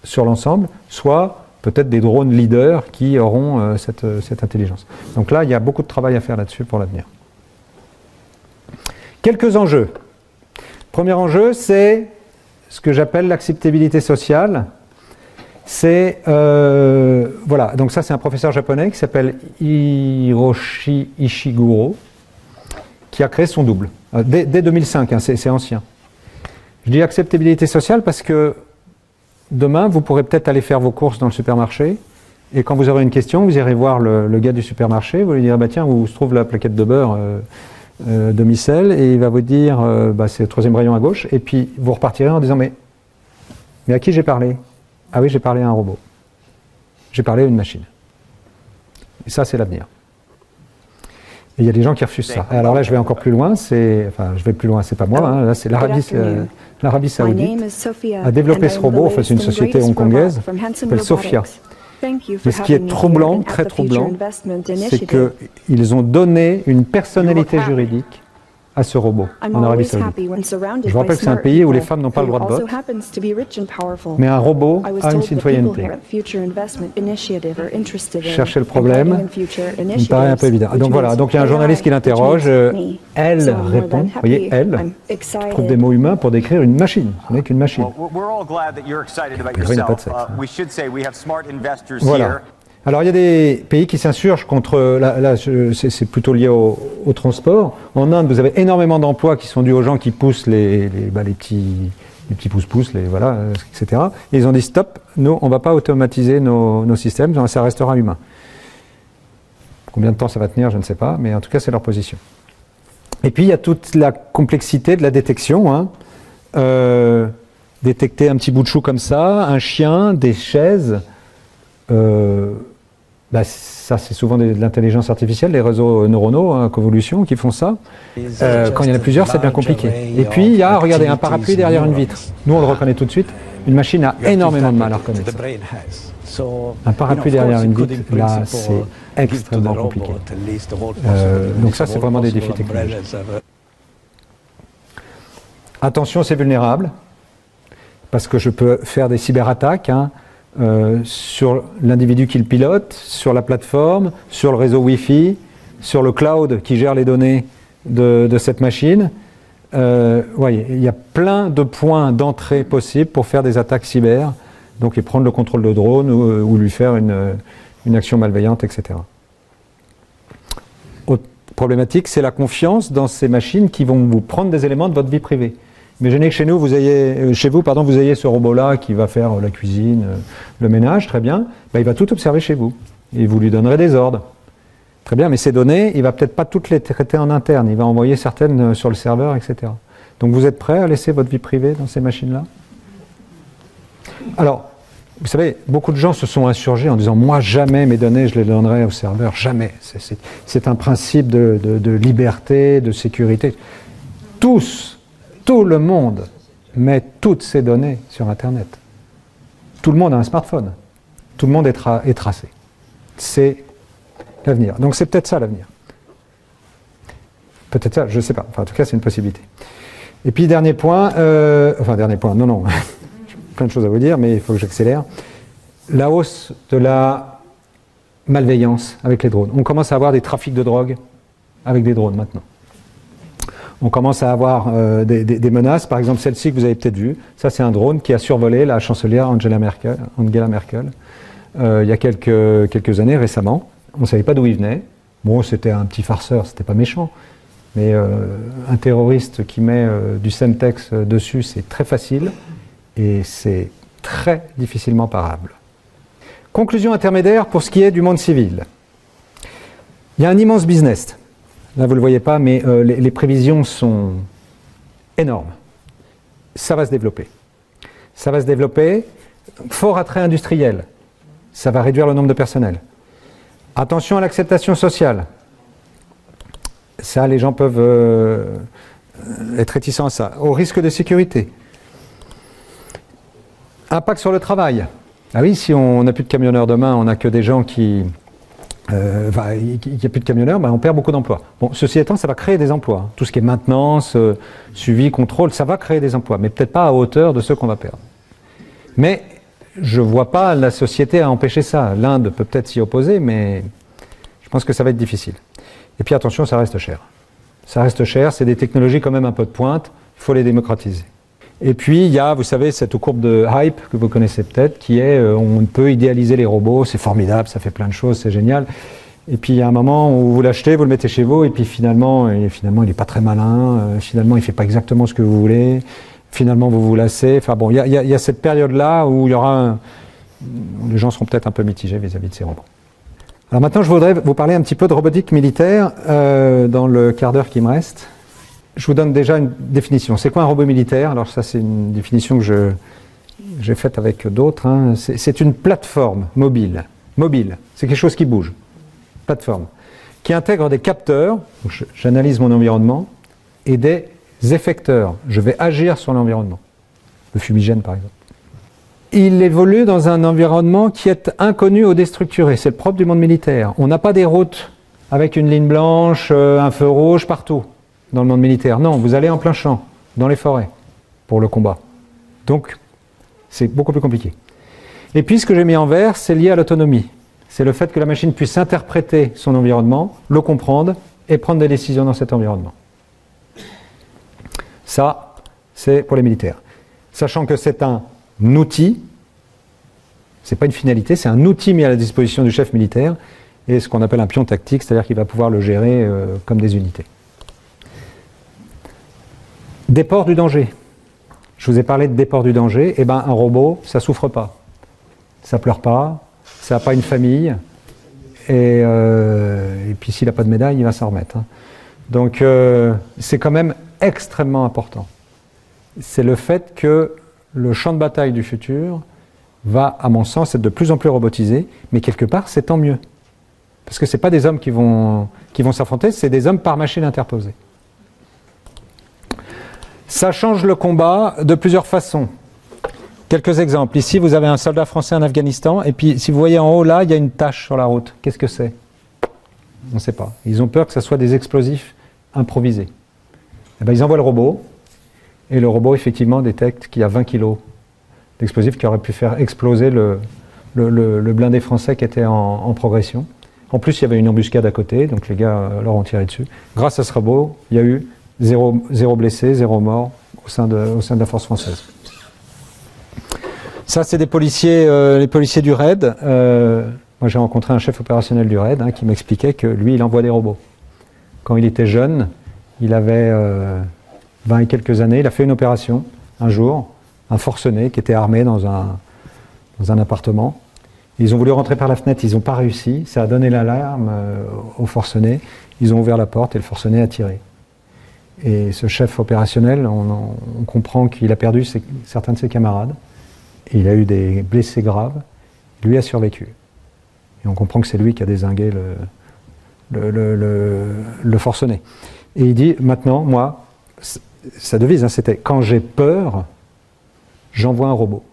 sur l'ensemble, soit peut-être des drones leaders qui auront cette intelligence. Donc là, il y a beaucoup de travail à faire là-dessus pour l'avenir. Quelques enjeux. Premier enjeu, c'est ce que j'appelle l'acceptabilité sociale. C'est, voilà, donc ça c'est un professeur japonais qui s'appelle Hiroshi Ishiguro, qui a créé son double, dès 2005, c'est ancien. Je dis acceptabilité sociale parce que demain, vous pourrez peut-être aller faire vos courses dans le supermarché, et quand vous aurez une question, vous irez voir le gars du supermarché, vous lui direz, tiens, où se trouve la plaquette de beurre de Micelle, et il va vous dire, c'est le troisième rayon à gauche, et puis vous repartirez en disant, mais à qui j'ai parlé? Ah oui, j'ai parlé à un robot. J'ai parlé à une machine. Et ça, c'est l'avenir. Et il y a des gens qui refusent ça. Alors là, je vais encore plus loin, je vais plus loin, c'est pas moi, là c'est l'Arabie Saoudite a développé ce robot, c'est une société hongkongaise, qui s'appelle Sophia. Mais ce qui est troublant, très troublant, c'est qu'ils ont donné une personnalité juridique à ce robot en Arabie Saoudite. Je vous rappelle que c'est un pays où les femmes n'ont pas le droit de vote, mais un robot a une citoyenneté. Chercher le problème, il me paraît un peu évident. Donc voilà, donc il y a un journaliste qui l'interroge, elle répond, vous voyez, elle trouve des mots humains pour décrire une machine, ce n'est qu'une machine. Il n'y a pas de sexe. Voilà. Alors il y a des pays qui s'insurgent contre, là c'est plutôt lié au transport. En Inde, vous avez énormément d'emplois qui sont dus aux gens qui poussent les petits pouces-pouces, voilà, etc. Et ils ont dit stop, nous on ne va pas automatiser nos systèmes, ça restera humain. Combien de temps ça va tenir, je ne sais pas, mais en tout cas c'est leur position. Et puis il y a toute la complexité de la détection. Détecter un petit bout de chou comme ça, un chien, des chaises. Ça c'est souvent de l'intelligence artificielle, les réseaux neuronaux, convolution, qui font ça. Quand il y en a plusieurs, c'est bien compliqué. Et puis il y a, regardez, un parapluie derrière une vitre. Nous on le reconnaît tout de suite. Une machine a énormément de mal à reconnaître ça. Un parapluie derrière une vitre, là c'est extrêmement compliqué. Donc ça c'est vraiment des défis technologiques. Attention, c'est vulnérable, parce que je peux faire des cyberattaques, sur l'individu qui le pilote, sur la plateforme, sur le réseau Wi-Fi, sur le cloud qui gère les données de cette machine. Il y a plein de points d'entrée possibles pour faire des attaques cyber, donc et prendre le contrôle de drone ou lui faire une action malveillante, etc. Autre problématique, c'est la confiance dans ces machines qui vont vous prendre des éléments de votre vie privée. Imaginez que chez vous, vous ayez ce robot-là qui va faire la cuisine, le ménage, très bien. Il va tout observer chez vous. Et vous lui donnerez des ordres. Très bien, mais ces données, il ne va peut-être pas toutes les traiter en interne. Il va envoyer certaines sur le serveur, etc. Donc vous êtes prêts à laisser votre vie privée dans ces machines-là? Alors, vous savez, beaucoup de gens se sont insurgés en disant « Moi, jamais mes données, je les donnerai au serveur, jamais. » C'est un principe de liberté, de sécurité. Tout le monde met toutes ses données sur Internet. Tout le monde a un smartphone. Tout le monde est tracé. C'est l'avenir. Donc c'est peut-être ça l'avenir. Peut-être ça, je ne sais pas. Enfin, en tout cas, c'est une possibilité. Et puis, dernier point, non. J'ai plein de choses à vous dire, mais il faut que j'accélère. La hausse de la malveillance avec les drones. On commence à avoir des trafics de drogue avec des drones maintenant. On commence à avoir des menaces, par exemple celle-ci que vous avez peut-être vue. Ça, c'est un drone qui a survolé la chancelière Angela Merkel il y a quelques années, récemment. On ne savait pas d'où il venait. Bon, c'était un petit farceur, c'était pas méchant. Mais un terroriste qui met du Semtex dessus, c'est très facile et c'est très difficilement parable. Conclusion intermédiaire pour ce qui est du monde civil. Il y a un immense business. Là, vous ne le voyez pas, mais les prévisions sont énormes. Ça va se développer. Ça va se développer. Fort attrait industriel. Ça va réduire le nombre de personnel. Attention à l'acceptation sociale. Ça, les gens peuvent être réticents à ça. Au risque de sécurité. Impact sur le travail. Ah oui, si on n'a plus de camionneurs demain, on n'a que des gens qui... il n'y a plus de camionneurs, on perd beaucoup d'emplois. Bon, ceci étant, ça va créer des emplois. Tout ce qui est maintenance, suivi, contrôle, ça va créer des emplois, mais peut-être pas à hauteur de ceux qu'on va perdre. Mais je ne vois pas la société à empêcher ça. L'Inde peut peut-être s'y opposer, mais je pense que ça va être difficile. Et puis attention, ça reste cher. Ça reste cher, c'est des technologies quand même un peu de pointe, il faut les démocratiser. Et puis il y a, vous savez, cette courbe de hype que vous connaissez peut-être, qui est on peut idéaliser les robots, c'est formidable, ça fait plein de choses, c'est génial. Et puis il y a un moment où vous l'achetez, vous le mettez chez vous, et puis finalement il n'est pas très malin, finalement il ne fait pas exactement ce que vous voulez, finalement vous vous lassez. Enfin bon, il y a cette période-là où il y aura les gens seront peut-être un peu mitigés vis-à-vis de ces robots. Alors maintenant je voudrais vous parler un petit peu de robotique militaire dans le quart d'heure qui me reste. Je vous donne déjà une définition. C'est quoi un robot militaire? Alors ça c'est une définition que j'ai faite avec d'autres. Hein. C'est une plateforme mobile. Mobile, c'est quelque chose qui bouge. Plateforme. Qui intègre des capteurs, j'analyse mon environnement, et des effecteurs. Je vais agir sur l'environnement. Le fumigène par exemple. Il évolue dans un environnement qui est inconnu ou déstructuré. C'est le propre du monde militaire. On n'a pas des routes avec une ligne blanche, un feu rouge partout. Dans le monde militaire. Non, vous allez en plein champ, dans les forêts, pour le combat. Donc, c'est beaucoup plus compliqué. Et puis, ce que j'ai mis en vert, c'est lié à l'autonomie. C'est le fait que la machine puisse interpréter son environnement, le comprendre et prendre des décisions dans cet environnement. Ça, c'est pour les militaires. Sachant que c'est un outil, c'est pas une finalité, c'est un outil mis à la disposition du chef militaire et ce qu'on appelle un pion tactique, c'est-à-dire qu'il va pouvoir le gérer comme des unités. Déport du danger. Je vous ai parlé de déport du danger. Eh bien, un robot, ça souffre pas. Ça pleure pas. Ça n'a pas une famille. Et puis, s'il n'a pas de médaille, il va s'en remettre. Hein. Donc, c'est quand même extrêmement important. C'est le fait que le champ de bataille du futur va, à mon sens, être de plus en plus robotisé. Mais quelque part, c'est tant mieux. Parce que ce n'est pas des hommes qui vont s'affronter, c'est des hommes par machine interposée. Ça change le combat de plusieurs façons. Quelques exemples. Ici, vous avez un soldat français en Afghanistan, et puis si vous voyez en haut, là, il y a une tache sur la route. Qu'est-ce que c'est? On ne sait pas. Ils ont peur que ce soit des explosifs improvisés. Eh bien, ils envoient le robot, et le robot, effectivement, détecte qu'il y a 20 kg d'explosifs qui auraient pu faire exploser le blindé français qui était en progression. En plus, il y avait une embuscade à côté, donc les gars leur ont tiré dessus. Grâce à ce robot, il y a eu zéro blessé, 0 mort au sein de la force française. Ça, c'est des policiers, les policiers du RAID. Moi, j'ai rencontré un chef opérationnel du RAID qui m'expliquait que lui, il envoie des robots. Quand il était jeune, il avait 20 et quelques années, il a fait une opération, un jour, un forcené qui était armé dans un appartement. Ils ont voulu rentrer par la fenêtre, ils n'ont pas réussi. Ça a donné l'alarme au forcené. Ils ont ouvert la porte et le forcené a tiré. Et ce chef opérationnel, on comprend qu'il a perdu certains de ses camarades. Et il a eu des blessés graves. Lui a survécu. Et on comprend que c'est lui qui a dézingué le forcené. Et il dit, maintenant, moi, sa devise, hein, c'était « Quand j'ai peur, j'envoie un robot ».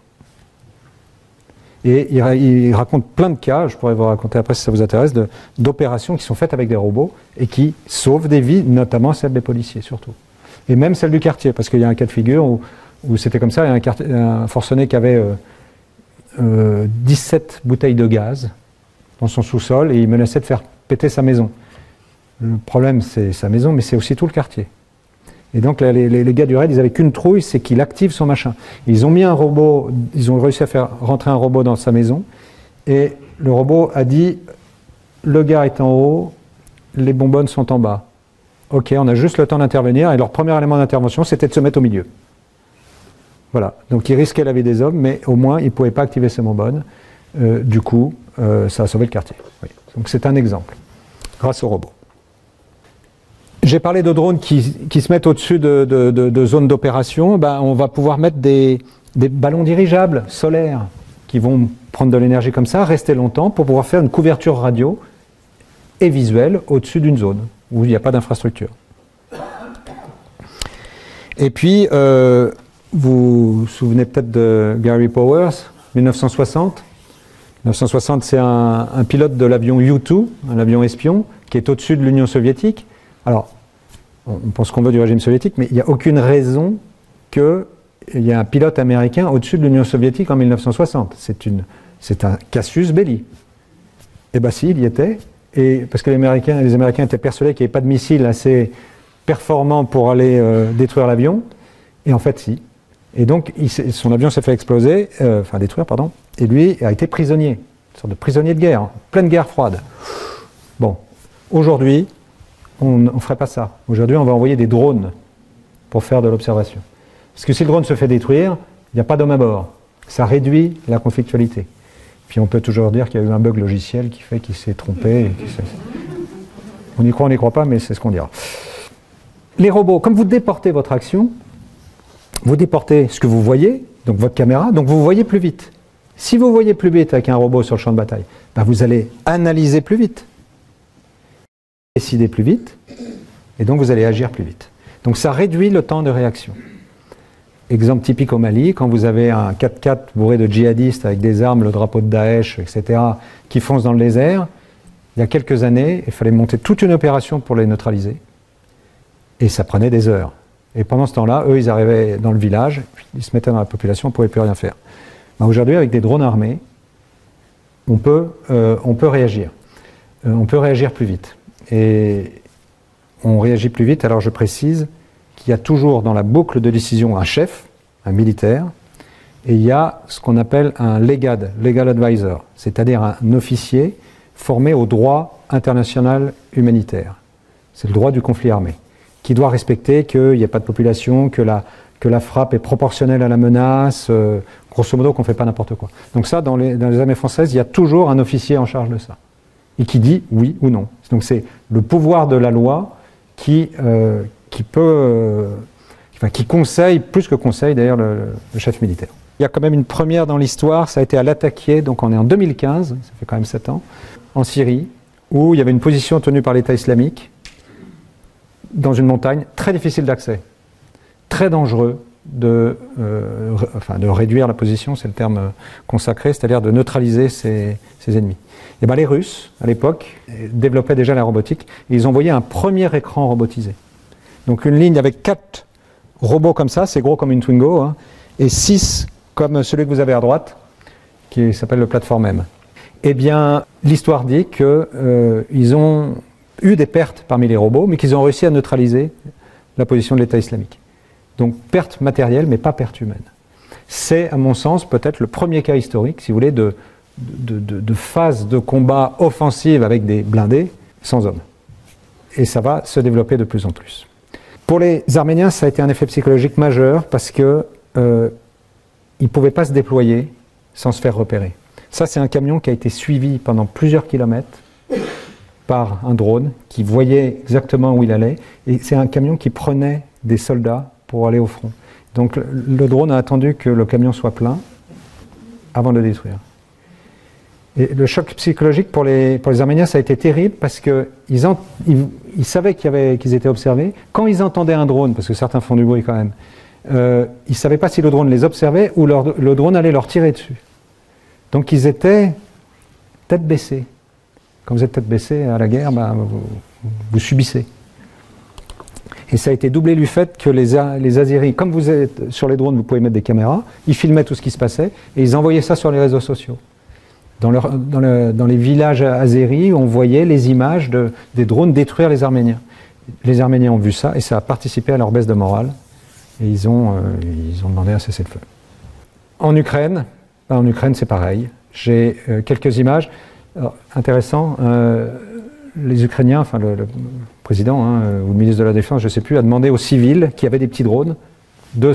Et il raconte plein de cas, je pourrais vous raconter après si ça vous intéresse, d'opérations qui sont faites avec des robots et qui sauvent des vies, notamment celles des policiers surtout. Et même celles du quartier, parce qu'il y a un cas de figure où c'était comme ça, il y a un forcené qui avait 17 bouteilles de gaz dans son sous-sol et il menaçait de faire péter sa maison. Le problème, c'est sa maison, mais c'est aussi tout le quartier. Et donc les gars du raid, ils n'avaient qu'une trouille, c'est qu'il active son machin. Ils ont mis un robot, ils ont réussi à faire rentrer un robot dans sa maison, et le robot a dit, le gars est en haut, les bonbonnes sont en bas. Ok, on a juste le temps d'intervenir, et leur premier élément d'intervention, c'était de se mettre au milieu. Voilà, donc ils risquaient la vie des hommes, mais au moins, ils ne pouvaient pas activer ces bonbonnes. Du coup, ça a sauvé le quartier. Oui. Donc c'est un exemple, grâce au robot. J'ai parlé de drones qui se mettent au-dessus de zones d'opération. Ben, on va pouvoir mettre des ballons dirigeables solaires qui vont prendre de l'énergie comme ça, rester longtemps pour pouvoir faire une couverture radio et visuelle au-dessus d'une zone où il n'y a pas d'infrastructure. Et puis, vous vous souvenez peut-être de Gary Powers, 1960. 1960, c'est un pilote de l'avion U-2, un avion espion, qui est au-dessus de l'Union soviétique. Alors, on pense qu'on veut du régime soviétique, mais il n'y a aucune raison qu'il y ait un pilote américain au-dessus de l'Union soviétique en 1960. C'est un casus belli. Eh bien si, il y était, et parce que les Américains étaient persuadés qu'il n'y avait pas de missiles assez performants pour aller détruire l'avion, et en fait si. Et donc, son avion s'est fait exploser, détruire, pardon, et lui a été prisonnier, une sorte de prisonnier de guerre, pleine guerre froide. Bon, aujourd'hui, on ne ferait pas ça. Aujourd'hui, on va envoyer des drones pour faire de l'observation. Parce que si le drone se fait détruire, il n'y a pas d'homme à bord. Ça réduit la conflictualité. Puis on peut toujours dire qu'il y a eu un bug logiciel qui fait qu'il s'est trompé. On y croit, on n'y croit pas, mais c'est ce qu'on dira. Les robots, comme vous déportez votre action, vous déportez ce que vous voyez, donc votre caméra, donc vous voyez plus vite. Si vous voyez plus vite avec un robot sur le champ de bataille, ben vous allez analyser plus vite, décider plus vite, et donc vous allez agir plus vite. Donc ça réduit le temps de réaction. Exemple typique au Mali, quand vous avez un 4x4 bourré de djihadistes avec des armes, le drapeau de Daesh, etc., qui foncent dans le désert, il y a quelques années, il fallait monter toute une opération pour les neutraliser, et ça prenait des heures. Et pendant ce temps-là, eux, ils arrivaient dans le village, ils se mettaient dans la population, on ne pouvait plus rien faire. Ben aujourd'hui, avec des drones armés, on peut réagir. On peut réagir plus vite. Et on réagit plus vite, alors je précise qu'il y a toujours dans la boucle de décision un chef, un militaire, et il y a ce qu'on appelle un legal advisor, c'est-à-dire un officier formé au droit international humanitaire. C'est le droit du conflit armé, qui doit respecter qu'il n'y ait pas de population, que la frappe est proportionnelle à la menace, grosso modo qu'on ne fait pas n'importe quoi. Donc ça, dans les armées françaises, il y a toujours un officier en charge de ça, et qui dit oui ou non. Donc c'est le pouvoir de la loi qui conseille, plus que conseille d'ailleurs le chef militaire. Il y a quand même une première dans l'histoire, ça a été à l'Attaquié, donc on est en 2015, ça fait quand même 7 ans, en Syrie, où il y avait une position tenue par l'État islamique, dans une montagne, très difficile d'accès, très dangereux de réduire la position, c'est le terme consacré, c'est-à-dire de neutraliser ses ennemis. Et bien les Russes, à l'époque, développaient déjà la robotique, et ils envoyaient un premier écran robotisé. Donc une ligne avec 4 robots comme ça, c'est gros comme une Twingo, hein, et 6 comme celui que vous avez à droite, qui s'appelle le Platform M. Eh bien, l'histoire dit qu'ils ont eu des pertes parmi les robots, mais qu'ils ont réussi à neutraliser la position de l'État islamique. Donc perte matérielle, mais pas perte humaine. C'est, à mon sens, peut-être le premier cas historique, si vous voulez, de phase de combat offensive avec des blindés sans hommes. Et ça va se développer de plus en plus. Pour les Arméniens, ça a été un effet psychologique majeur parce qu'ils ne pouvaient pas se déployer sans se faire repérer. Ça, c'est un camion qui a été suivi pendant plusieurs kilomètres par un drone qui voyait exactement où il allait. Et c'est un camion qui prenait des soldats pour aller au front. Donc le drone a attendu que le camion soit plein avant de le détruire. Et le choc psychologique pour les Arméniens, ça a été terrible parce qu'ils savaient qu'ils étaient observés. Quand ils entendaient un drone, parce que certains font du bruit quand même, ils ne savaient pas si le drone les observait ou le drone allait leur tirer dessus. Donc ils étaient tête baissée. Quand vous êtes tête baissée à la guerre, bah, vous subissez. Et ça a été doublé du fait que les Azéris, comme vous êtes sur les drones, vous pouvez mettre des caméras, ils filmaient tout ce qui se passait et ils envoyaient ça sur les réseaux sociaux. Dans les villages azéris, on voyait les images des drones détruire les Arméniens. Les Arméniens ont vu ça et ça a participé à leur baisse de morale. Et ils ont demandé un cessez-le-feu. En Ukraine c'est pareil. J'ai quelques images. Alors, intéressant, les Ukrainiens, enfin le président ou le ministre de la Défense, je ne sais plus, a demandé aux civils qui avaient des petits drones de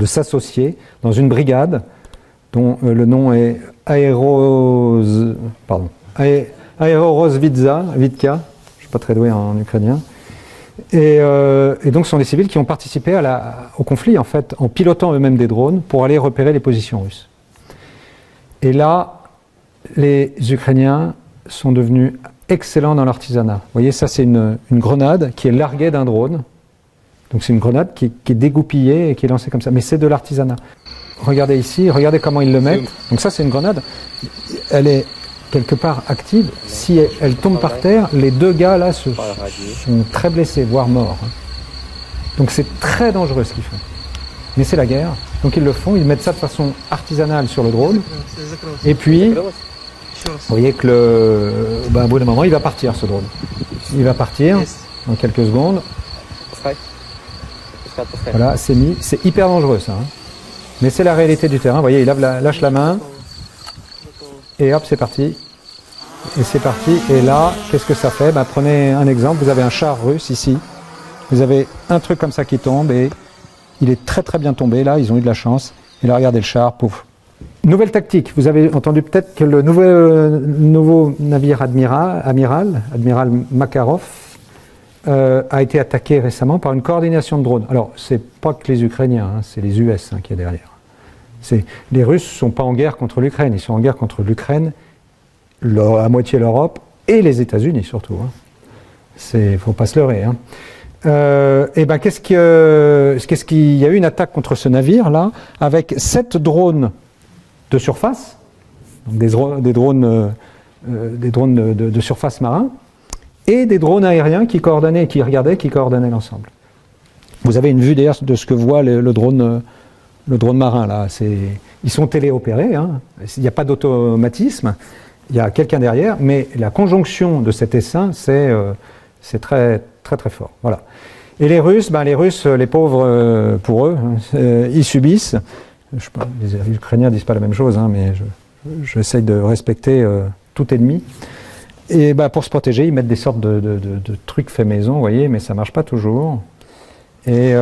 s'associer dans une brigade dont le nom est Aerorozvidka, je ne suis pas très doué en ukrainien. Et donc ce sont des civils qui ont participé au conflit en fait, en pilotant eux-mêmes des drones pour aller repérer les positions russes. Et là, les Ukrainiens sont devenus excellents dans l'artisanat. Vous voyez, ça c'est une grenade qui est larguée d'un drone. Donc c'est une grenade qui est dégoupillée et qui est lancée comme ça. Mais c'est de l'artisanat. Regardez ici, regardez comment ils le mettent. Donc ça c'est une grenade. Elle est quelque part active. Si elle tombe par terre, les deux gars là sont très blessés, voire morts. Donc c'est très dangereux ce qu'ils font. Mais c'est la guerre. Donc ils le font, ils mettent ça de façon artisanale sur le drone. Et puis, vous voyez que au bout d'un moment, il va partir ce drone. Il va partir dans quelques secondes. Voilà, c'est mis. C'est hyper dangereux ça. Mais c'est la réalité du terrain. Vous voyez, il lâche la main. Et hop, c'est parti. Et c'est parti. Et là, qu'est-ce que ça fait? Prenez un exemple. Vous avez un char russe ici. Vous avez un truc comme ça qui tombe et il est très très bien tombé. Là, ils ont eu de la chance. Et là, regardez le char. Pouf. Nouvelle tactique. Vous avez entendu peut-être que le nouveau navire amiral Makarov, a été attaqué récemment par une coordination de drones. Alors, c'est pas que les Ukrainiens, c'est les US qui est derrière. Les Russes ne sont pas en guerre contre l'Ukraine, ils sont en guerre contre l'Ukraine, à moitié l'Europe et les États-Unis surtout. Il ne faut pas se leurrer. Qu'est-ce qu'il y a eu une attaque contre ce navire-là, avec 7 drones de surface, donc des drones de surface marin, et des drones aériens qui coordonnaient l'ensemble. Vous avez une vue d'ailleurs de ce que voit le drone marin là. Ils sont téléopérés, il n'y a pas d'automatisme, il y a quelqu'un derrière, mais la conjonction de cet essaim, c'est très très très fort. Voilà. Et les Russes, les pauvres, pour eux, ils subissent. Les Ukrainiens ne disent pas la même chose, mais j'essaye de respecter tout ennemi. Et pour se protéger, ils mettent des sortes de trucs faits maison, vous voyez, mais ça ne marche pas toujours. Et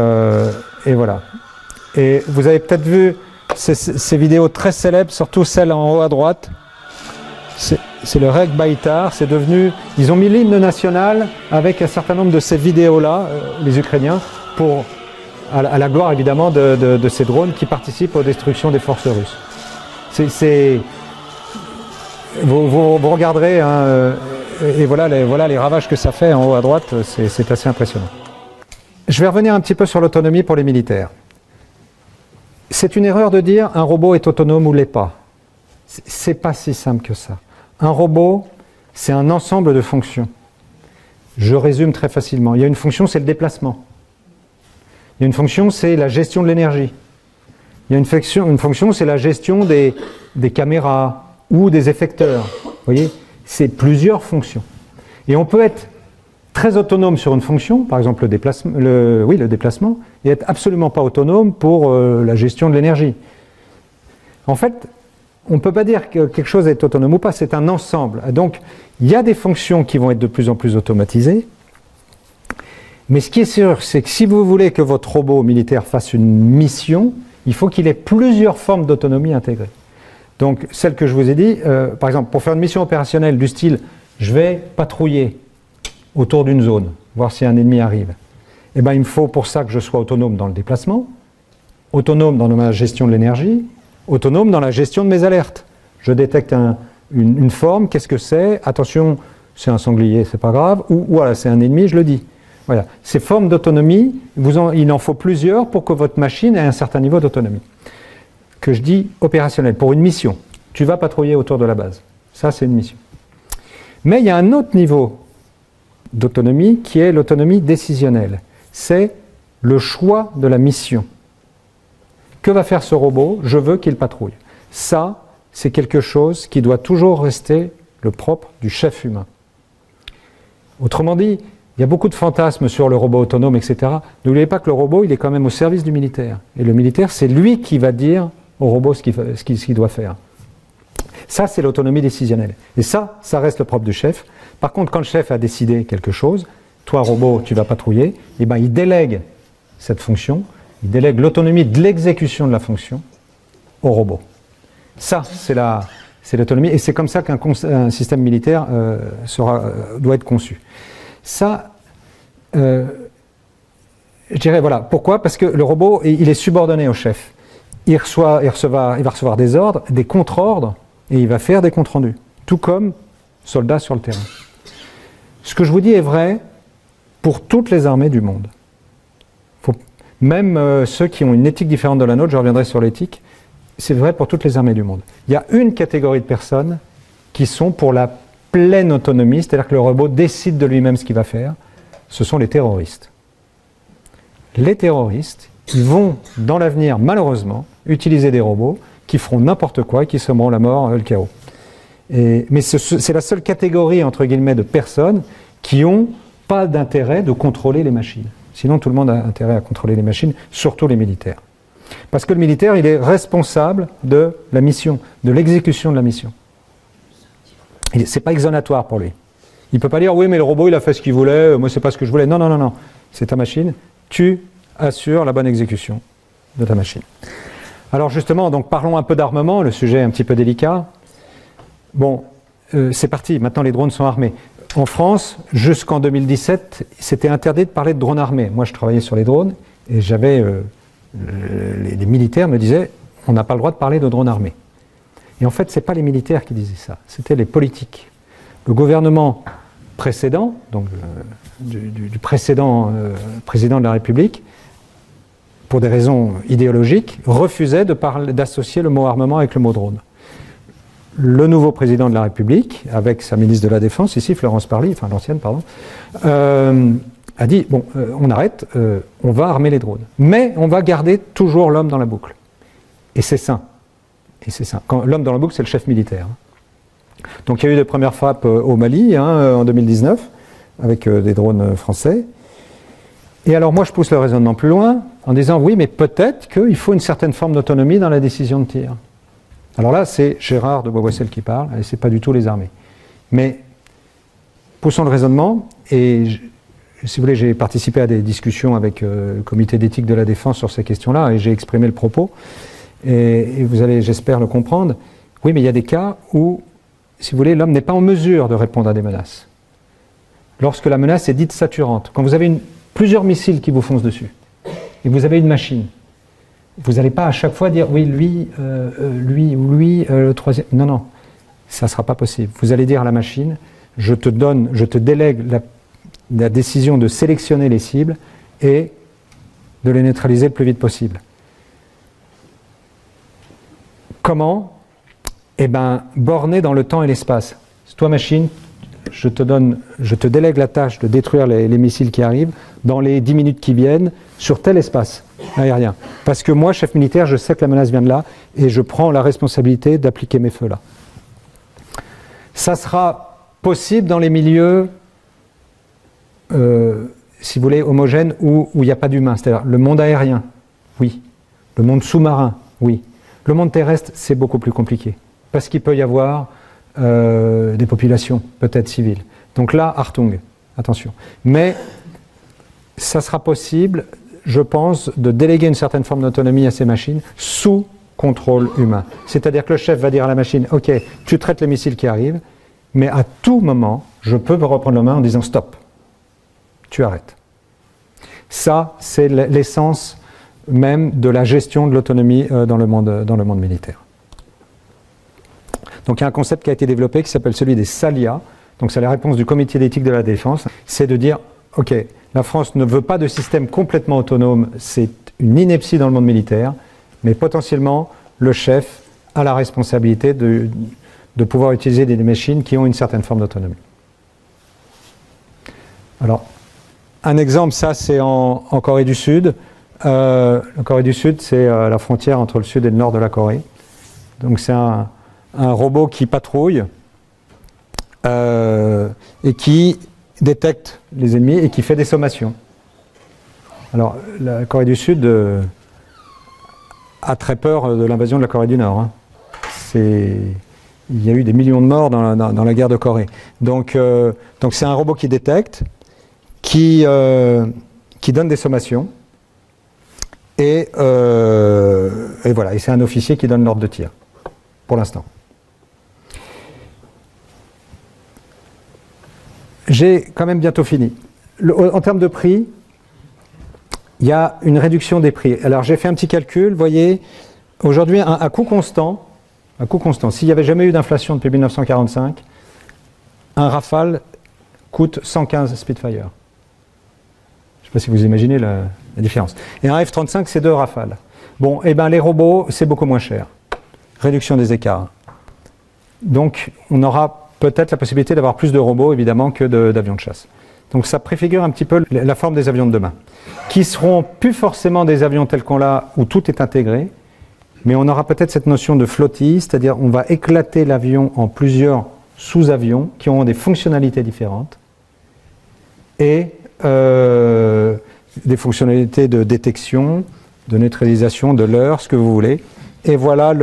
voilà. Et vous avez peut-être vu ces vidéos très célèbres, surtout celle en haut à droite. C'est le Reg Baitar, c'est devenu... Ils ont mis l'hymne national avec un certain nombre de ces vidéos-là, les Ukrainiens, à la gloire évidemment de ces drones qui participent aux destructions des forces russes. Vous regarderez, et voilà les ravages que ça fait en haut à droite, c'est assez impressionnant. Je vais revenir un petit peu sur l'autonomie pour les militaires. C'est une erreur de dire un robot est autonome ou l'est pas. C'est pas si simple que ça. Un robot, c'est un ensemble de fonctions. Je résume très facilement. Il y a une fonction, c'est le déplacement. Il y a une fonction, c'est la gestion de l'énergie. Il y a une fonction, c'est la gestion des caméras ou des effecteurs. Vous voyez, c'est plusieurs fonctions. Et on peut être très autonome sur une fonction, par exemple le déplacement, et être absolument pas autonome pour la gestion de l'énergie. En fait, on ne peut pas dire que quelque chose est autonome ou pas, c'est un ensemble. Donc, il y a des fonctions qui vont être de plus en plus automatisées, mais ce qui est sûr, c'est que si vous voulez que votre robot militaire fasse une mission, il faut qu'il ait plusieurs formes d'autonomie intégrées. Donc, celle que je vous ai dit, par exemple, pour faire une mission opérationnelle du style, je vais patrouiller autour d'une zone, voir si un ennemi arrive. Eh bien, il me faut pour ça que je sois autonome dans le déplacement, autonome dans ma gestion de l'énergie, autonome dans la gestion de mes alertes. Je détecte une forme, qu'est-ce que c'est? Attention, c'est un sanglier, c'est pas grave, ou voilà, c'est un ennemi, je le dis. Voilà. Ces formes d'autonomie, il en faut plusieurs pour que votre machine ait un certain niveau d'autonomie. Que je dis opérationnel, pour une mission. Tu vas patrouiller autour de la base. Ça, c'est une mission. Mais il y a un autre niveau d'autonomie qui est l'autonomie décisionnelle. C'est le choix de la mission. Que va faire ce robot? Je veux qu'il patrouille. Ça, c'est quelque chose qui doit toujours rester le propre du chef humain. Autrement dit, il y a beaucoup de fantasmes sur le robot autonome, etc. N'oubliez pas que le robot, il est quand même au service du militaire. Et le militaire, c'est lui qui va dire au robot ce qu'il doit faire. Ça, c'est l'autonomie décisionnelle. Et ça reste le propre du chef. Par contre, quand le chef a décidé quelque chose, toi, robot, tu vas patrouiller, et ben, il délègue cette fonction, il délègue l'autonomie de l'exécution de la fonction au robot. Ça, c'est l'autonomie, et c'est comme ça qu'un système militaire doit être conçu. Ça, je dirais, voilà. Pourquoi? Parce que le robot, il est subordonné au chef. Il va recevoir des ordres, des contre-ordres, et il va faire des comptes rendus. Tout comme soldat sur le terrain. Ce que je vous dis est vrai pour toutes les armées du monde. Même ceux qui ont une éthique différente de la nôtre, je reviendrai sur l'éthique, c'est vrai pour toutes les armées du monde. Il y a une catégorie de personnes qui sont pour la pleine autonomie, c'est-à-dire que le robot décide de lui-même ce qu'il va faire, ce sont les terroristes. Les terroristes, ils vont, dans l'avenir, malheureusement, utiliser des robots qui feront n'importe quoi et qui sèmeront la mort, le chaos. Mais c'est la seule catégorie, entre guillemets, de personnes qui n'ont pas d'intérêt de contrôler les machines. Sinon, tout le monde a intérêt à contrôler les machines, surtout les militaires. Parce que le militaire, il est responsable de la mission, de l'exécution de la mission. Ce n'est pas exonératoire pour lui. Il ne peut pas dire, oui, mais le robot, il a fait ce qu'il voulait, moi, c'est pas ce que je voulais. Non, non, non, non. C'est ta machine. Tu assures la bonne exécution de ta machine. Alors justement, donc parlons un peu d'armement, le sujet est un petit peu délicat. Bon, c'est parti, maintenant les drones sont armés. En France, jusqu'en 2017, c'était interdit de parler de drones armés. Moi, je travaillais sur les drones, et j'avais... les militaires me disaient, on n'a pas le droit de parler de drones armés. Et en fait, ce n'est pas les militaires qui disaient ça, c'était les politiques. Le gouvernement précédent, donc du précédent président de la République, pour des raisons idéologiques, refusait d'associer le mot armement avec le mot drone. Le nouveau président de la République, avec sa ministre de la Défense, ici, Florence Parly, enfin l'ancienne, pardon, a dit, bon, on arrête, on va armer les drones. Mais on va garder toujours l'homme dans la boucle. Et c'est sain. Et c'est sain. L'homme dans la boucle, c'est le chef militaire. Donc il y a eu des premières frappes au Mali, en 2019, avec des drones français. Et alors moi, je pousse le raisonnement plus loin, en disant, oui, mais peut-être qu'il faut une certaine forme d'autonomie dans la décision de tir. Alors là, c'est Gérard de Beauvoissel qui parle, et ce n'est pas du tout les armées. Mais poussons le raisonnement, et si vous voulez, j'ai participé à des discussions avec le comité d'éthique de la défense sur ces questions-là, et j'ai exprimé le propos, et vous allez, j'espère, le comprendre. Oui, mais il y a des cas où, si vous voulez, l'homme n'est pas en mesure de répondre à des menaces. Lorsque la menace est dite saturante, quand vous avez plusieurs missiles qui vous foncent dessus, et vous avez une machine, vous n'allez pas à chaque fois dire, oui, lui, le troisième... Non, non, ça ne sera pas possible. Vous allez dire à la machine, je te délègue la décision de sélectionner les cibles et de les neutraliser le plus vite possible. Comment? Eh bien, borné dans le temps et l'espace. Toi, machine, je te délègue la tâche de détruire les missiles qui arrivent dans les 10 minutes qui viennent sur tel espace aérien. Parce que moi, chef militaire, je sais que la menace vient de là et je prends la responsabilité d'appliquer mes feux là. Ça sera possible dans les milieux, si vous voulez, homogènes où il n'y a pas d'humain. C'est-à-dire le monde aérien, oui. Le monde sous-marin, oui. Le monde terrestre, c'est beaucoup plus compliqué. Parce qu'il peut y avoir des populations, peut-être civiles. Donc là, Achtung, attention. Mais ça sera possible, je pense, de déléguer une certaine forme d'autonomie à ces machines sous contrôle humain. C'est-à-dire que le chef va dire à la machine, ok, tu traites les missiles qui arrivent, mais à tout moment, je peux me reprendre la main en disant stop, tu arrêtes. Ça, c'est l'essence même de la gestion de l'autonomie dans le monde militaire. Donc il y a un concept qui a été développé qui s'appelle celui des SALIA, donc c'est la réponse du comité d'éthique de la défense, c'est de dire, ok, la France ne veut pas de système complètement autonome, c'est une ineptie dans le monde militaire, mais potentiellement le chef a la responsabilité de pouvoir utiliser des machines qui ont une certaine forme d'autonomie. Alors, un exemple, ça c'est en Corée du Sud. La Corée du Sud, c'est la frontière entre le sud et le nord de la Corée. Donc c'est un robot qui patrouille et qui détecte les ennemis et qui fait des sommations. Alors, la Corée du Sud a très peur de l'invasion de la Corée du Nord. Hein. Il y a eu des millions de morts dans la guerre de Corée. Donc c'est un robot qui détecte, qui donne des sommations, et voilà. Et c'est un officier qui donne l'ordre de tir, pour l'instant. J'ai quand même bientôt fini. En termes de prix, il y a une réduction des prix. Alors j'ai fait un petit calcul, vous voyez, aujourd'hui à coût constant, s'il n'y avait jamais eu d'inflation depuis 1945, un Rafale coûte 115 Spitfire. Je ne sais pas si vous imaginez la différence. Et un F-35, c'est 2 Rafales. Bon, et bien les robots, c'est beaucoup moins cher. Réduction des écarts. Donc on aura peut-être la possibilité d'avoir plus de robots, évidemment, que d'avions de chasse. Donc ça préfigure un petit peu la forme des avions de demain, qui seront plus forcément des avions tels qu'on l'a, où tout est intégré, mais on aura peut-être cette notion de flottille, c'est-à-dire on va éclater l'avion en plusieurs sous-avions qui auront des fonctionnalités différentes et des fonctionnalités de détection, de neutralisation, de leurre, ce que vous voulez. Et voilà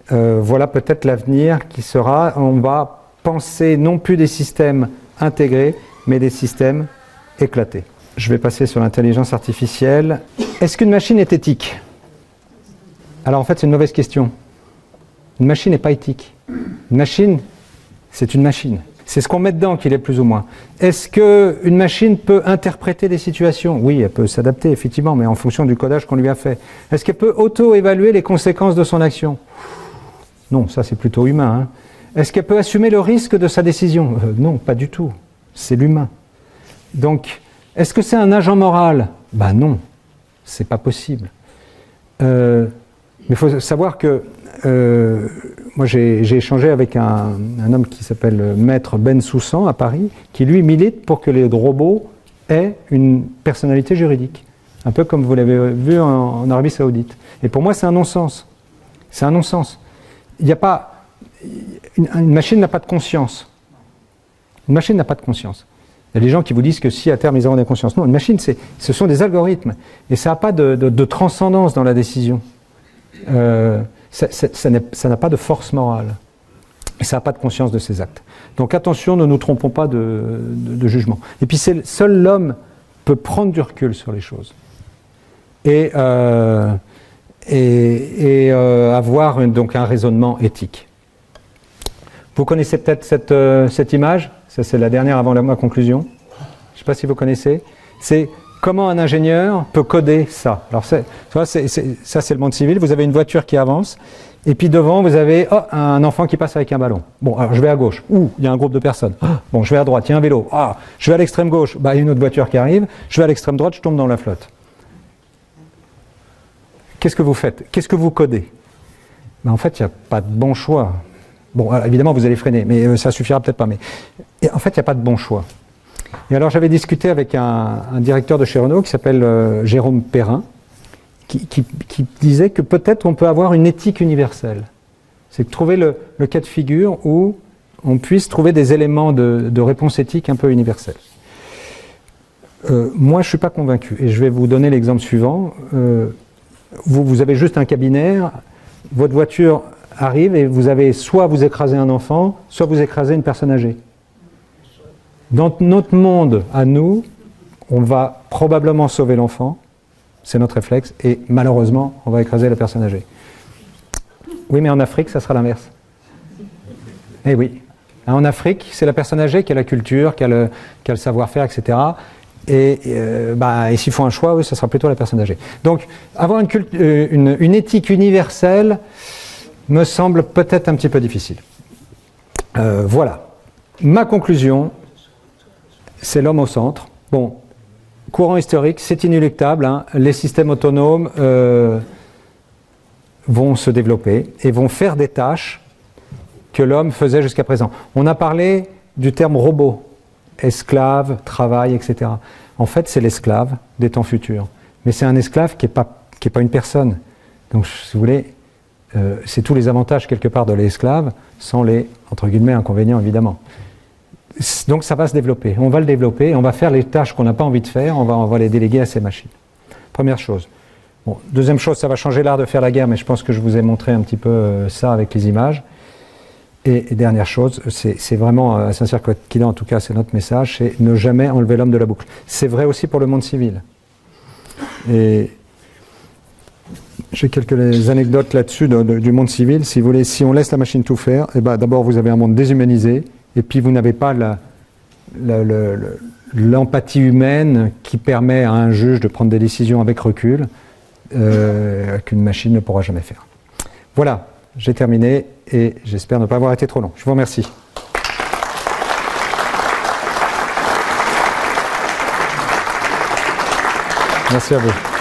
voilà peut-être l'avenir qui sera, on va penser non plus des systèmes intégrés, mais des systèmes éclatés. Je vais passer sur l'intelligence artificielle. Est-ce qu'une machine est éthique? Alors en fait, c'est une mauvaise question. Une machine n'est pas éthique. Une machine, c'est une machine. C'est ce qu'on met dedans qu'il est plus ou moins. Est-ce qu'une machine peut interpréter des situations? Oui, elle peut s'adapter, effectivement, mais en fonction du codage qu'on lui a fait. Est-ce qu'elle peut auto-évaluer les conséquences de son action? Non, ça c'est plutôt humain. Hein. Est-ce qu'elle peut assumer le risque de sa décision? Non, pas du tout. C'est l'humain. Donc, est-ce que c'est un agent moral? Ben non, c'est pas possible. Mais il faut savoir que moi j'ai échangé avec un homme qui s'appelle Maître Ben Soussan à Paris, qui lui milite pour que les robots aient une personnalité juridique. Un peu comme vous l'avez vu en Arabie Saoudite. Et pour moi c'est un non-sens. C'est un non-sens. Il n'y a pas... Une machine n'a pas de conscience. Une machine n'a pas de conscience. Il y a des gens qui vous disent que si à terme ils auront des consciences. Non, une machine, ce sont des algorithmes. Et ça n'a pas de transcendance dans la décision. Ça n'a pas de force morale. Et ça n'a pas de conscience de ses actes. Donc attention, ne nous trompons pas de jugement. Et puis seul l'homme peut prendre du recul sur les choses. Et avoir donc un raisonnement éthique. Vous connaissez peut-être cette image, ça c'est la dernière avant ma conclusion, je ne sais pas si vous connaissez, c'est comment un ingénieur peut coder ça. Alors ça c'est le monde civil, vous avez une voiture qui avance, et puis devant vous avez un enfant qui passe avec un ballon. Bon, alors je vais à gauche, il y a un groupe de personnes. Bon, je vais à droite, il y a un vélo. Je vais à l'extrême gauche, il y a une autre voiture qui arrive, je vais à l'extrême droite, je tombe dans la flotte. Qu'est-ce que vous faites? Qu'est-ce que vous codez? En fait, il n'y a pas de bon choix. Bon, alors, évidemment, vous allez freiner, mais ça suffira peut-être pas. Mais en fait, il n'y a pas de bon choix. Et alors, j'avais discuté avec un directeur de chez Renault qui s'appelle Jérôme Perrin, qui disait que peut-être on peut avoir une éthique universelle. C'est de trouver le cas de figure où on puisse trouver des éléments de réponse éthique un peu universels. Moi, je ne suis pas convaincu. Et je vais vous donner l'exemple suivant. Vous avez juste un cabinet, votre voiture arrive et vous avez soit vous écrasez un enfant, soit vous écrasez une personne âgée. Dans notre monde, à nous, on va probablement sauver l'enfant c'est notre réflexe, et malheureusement, on va écraser la personne âgée. Oui, mais en Afrique, ça sera l'inverse. Eh oui. En Afrique, c'est la personne âgée qui a la culture, qui a le savoir-faire, etc. Et s'il faut un choix, oui, ce sera plutôt la personne âgée. Donc, avoir une éthique universelle me semble peut-être un petit peu difficile. Voilà. Ma conclusion, c'est l'homme au centre. Bon, courant historique, c'est inéluctable. Hein. Les systèmes autonomes vont se développer et vont faire des tâches que l'homme faisait jusqu'à présent. On a parlé du terme robot, esclave, travail, etc. En fait, c'est l'esclave des temps futurs. Mais c'est un esclave qui n'est pas une personne. Donc, si vous voulez, c'est tous les avantages quelque part de l'esclave, sans les, entre guillemets, inconvénients, évidemment. Donc, ça va se développer. On va le développer, on va faire les tâches qu'on n'a pas envie de faire, on va les déléguer à ces machines. Première chose. Bon, deuxième chose, ça va changer l'art de faire la guerre, mais je pense que je vous ai montré un petit peu ça avec les images. Et dernière chose, c'est vraiment, à Saint-Cyr-Coquilin en tout cas, c'est notre message, c'est ne jamais enlever l'homme de la boucle. C'est vrai aussi pour le monde civil. Et j'ai quelques anecdotes là-dessus du monde civil. Si vous voulez, si on laisse la machine tout faire, eh ben, d'abord vous avez un monde déshumanisé, et puis vous n'avez pas l'empathie humaine qui permet à un juge de prendre des décisions avec recul, qu'une machine ne pourra jamais faire. Voilà. J'ai terminé et j'espère ne pas avoir été trop long. Je vous remercie. Merci à vous.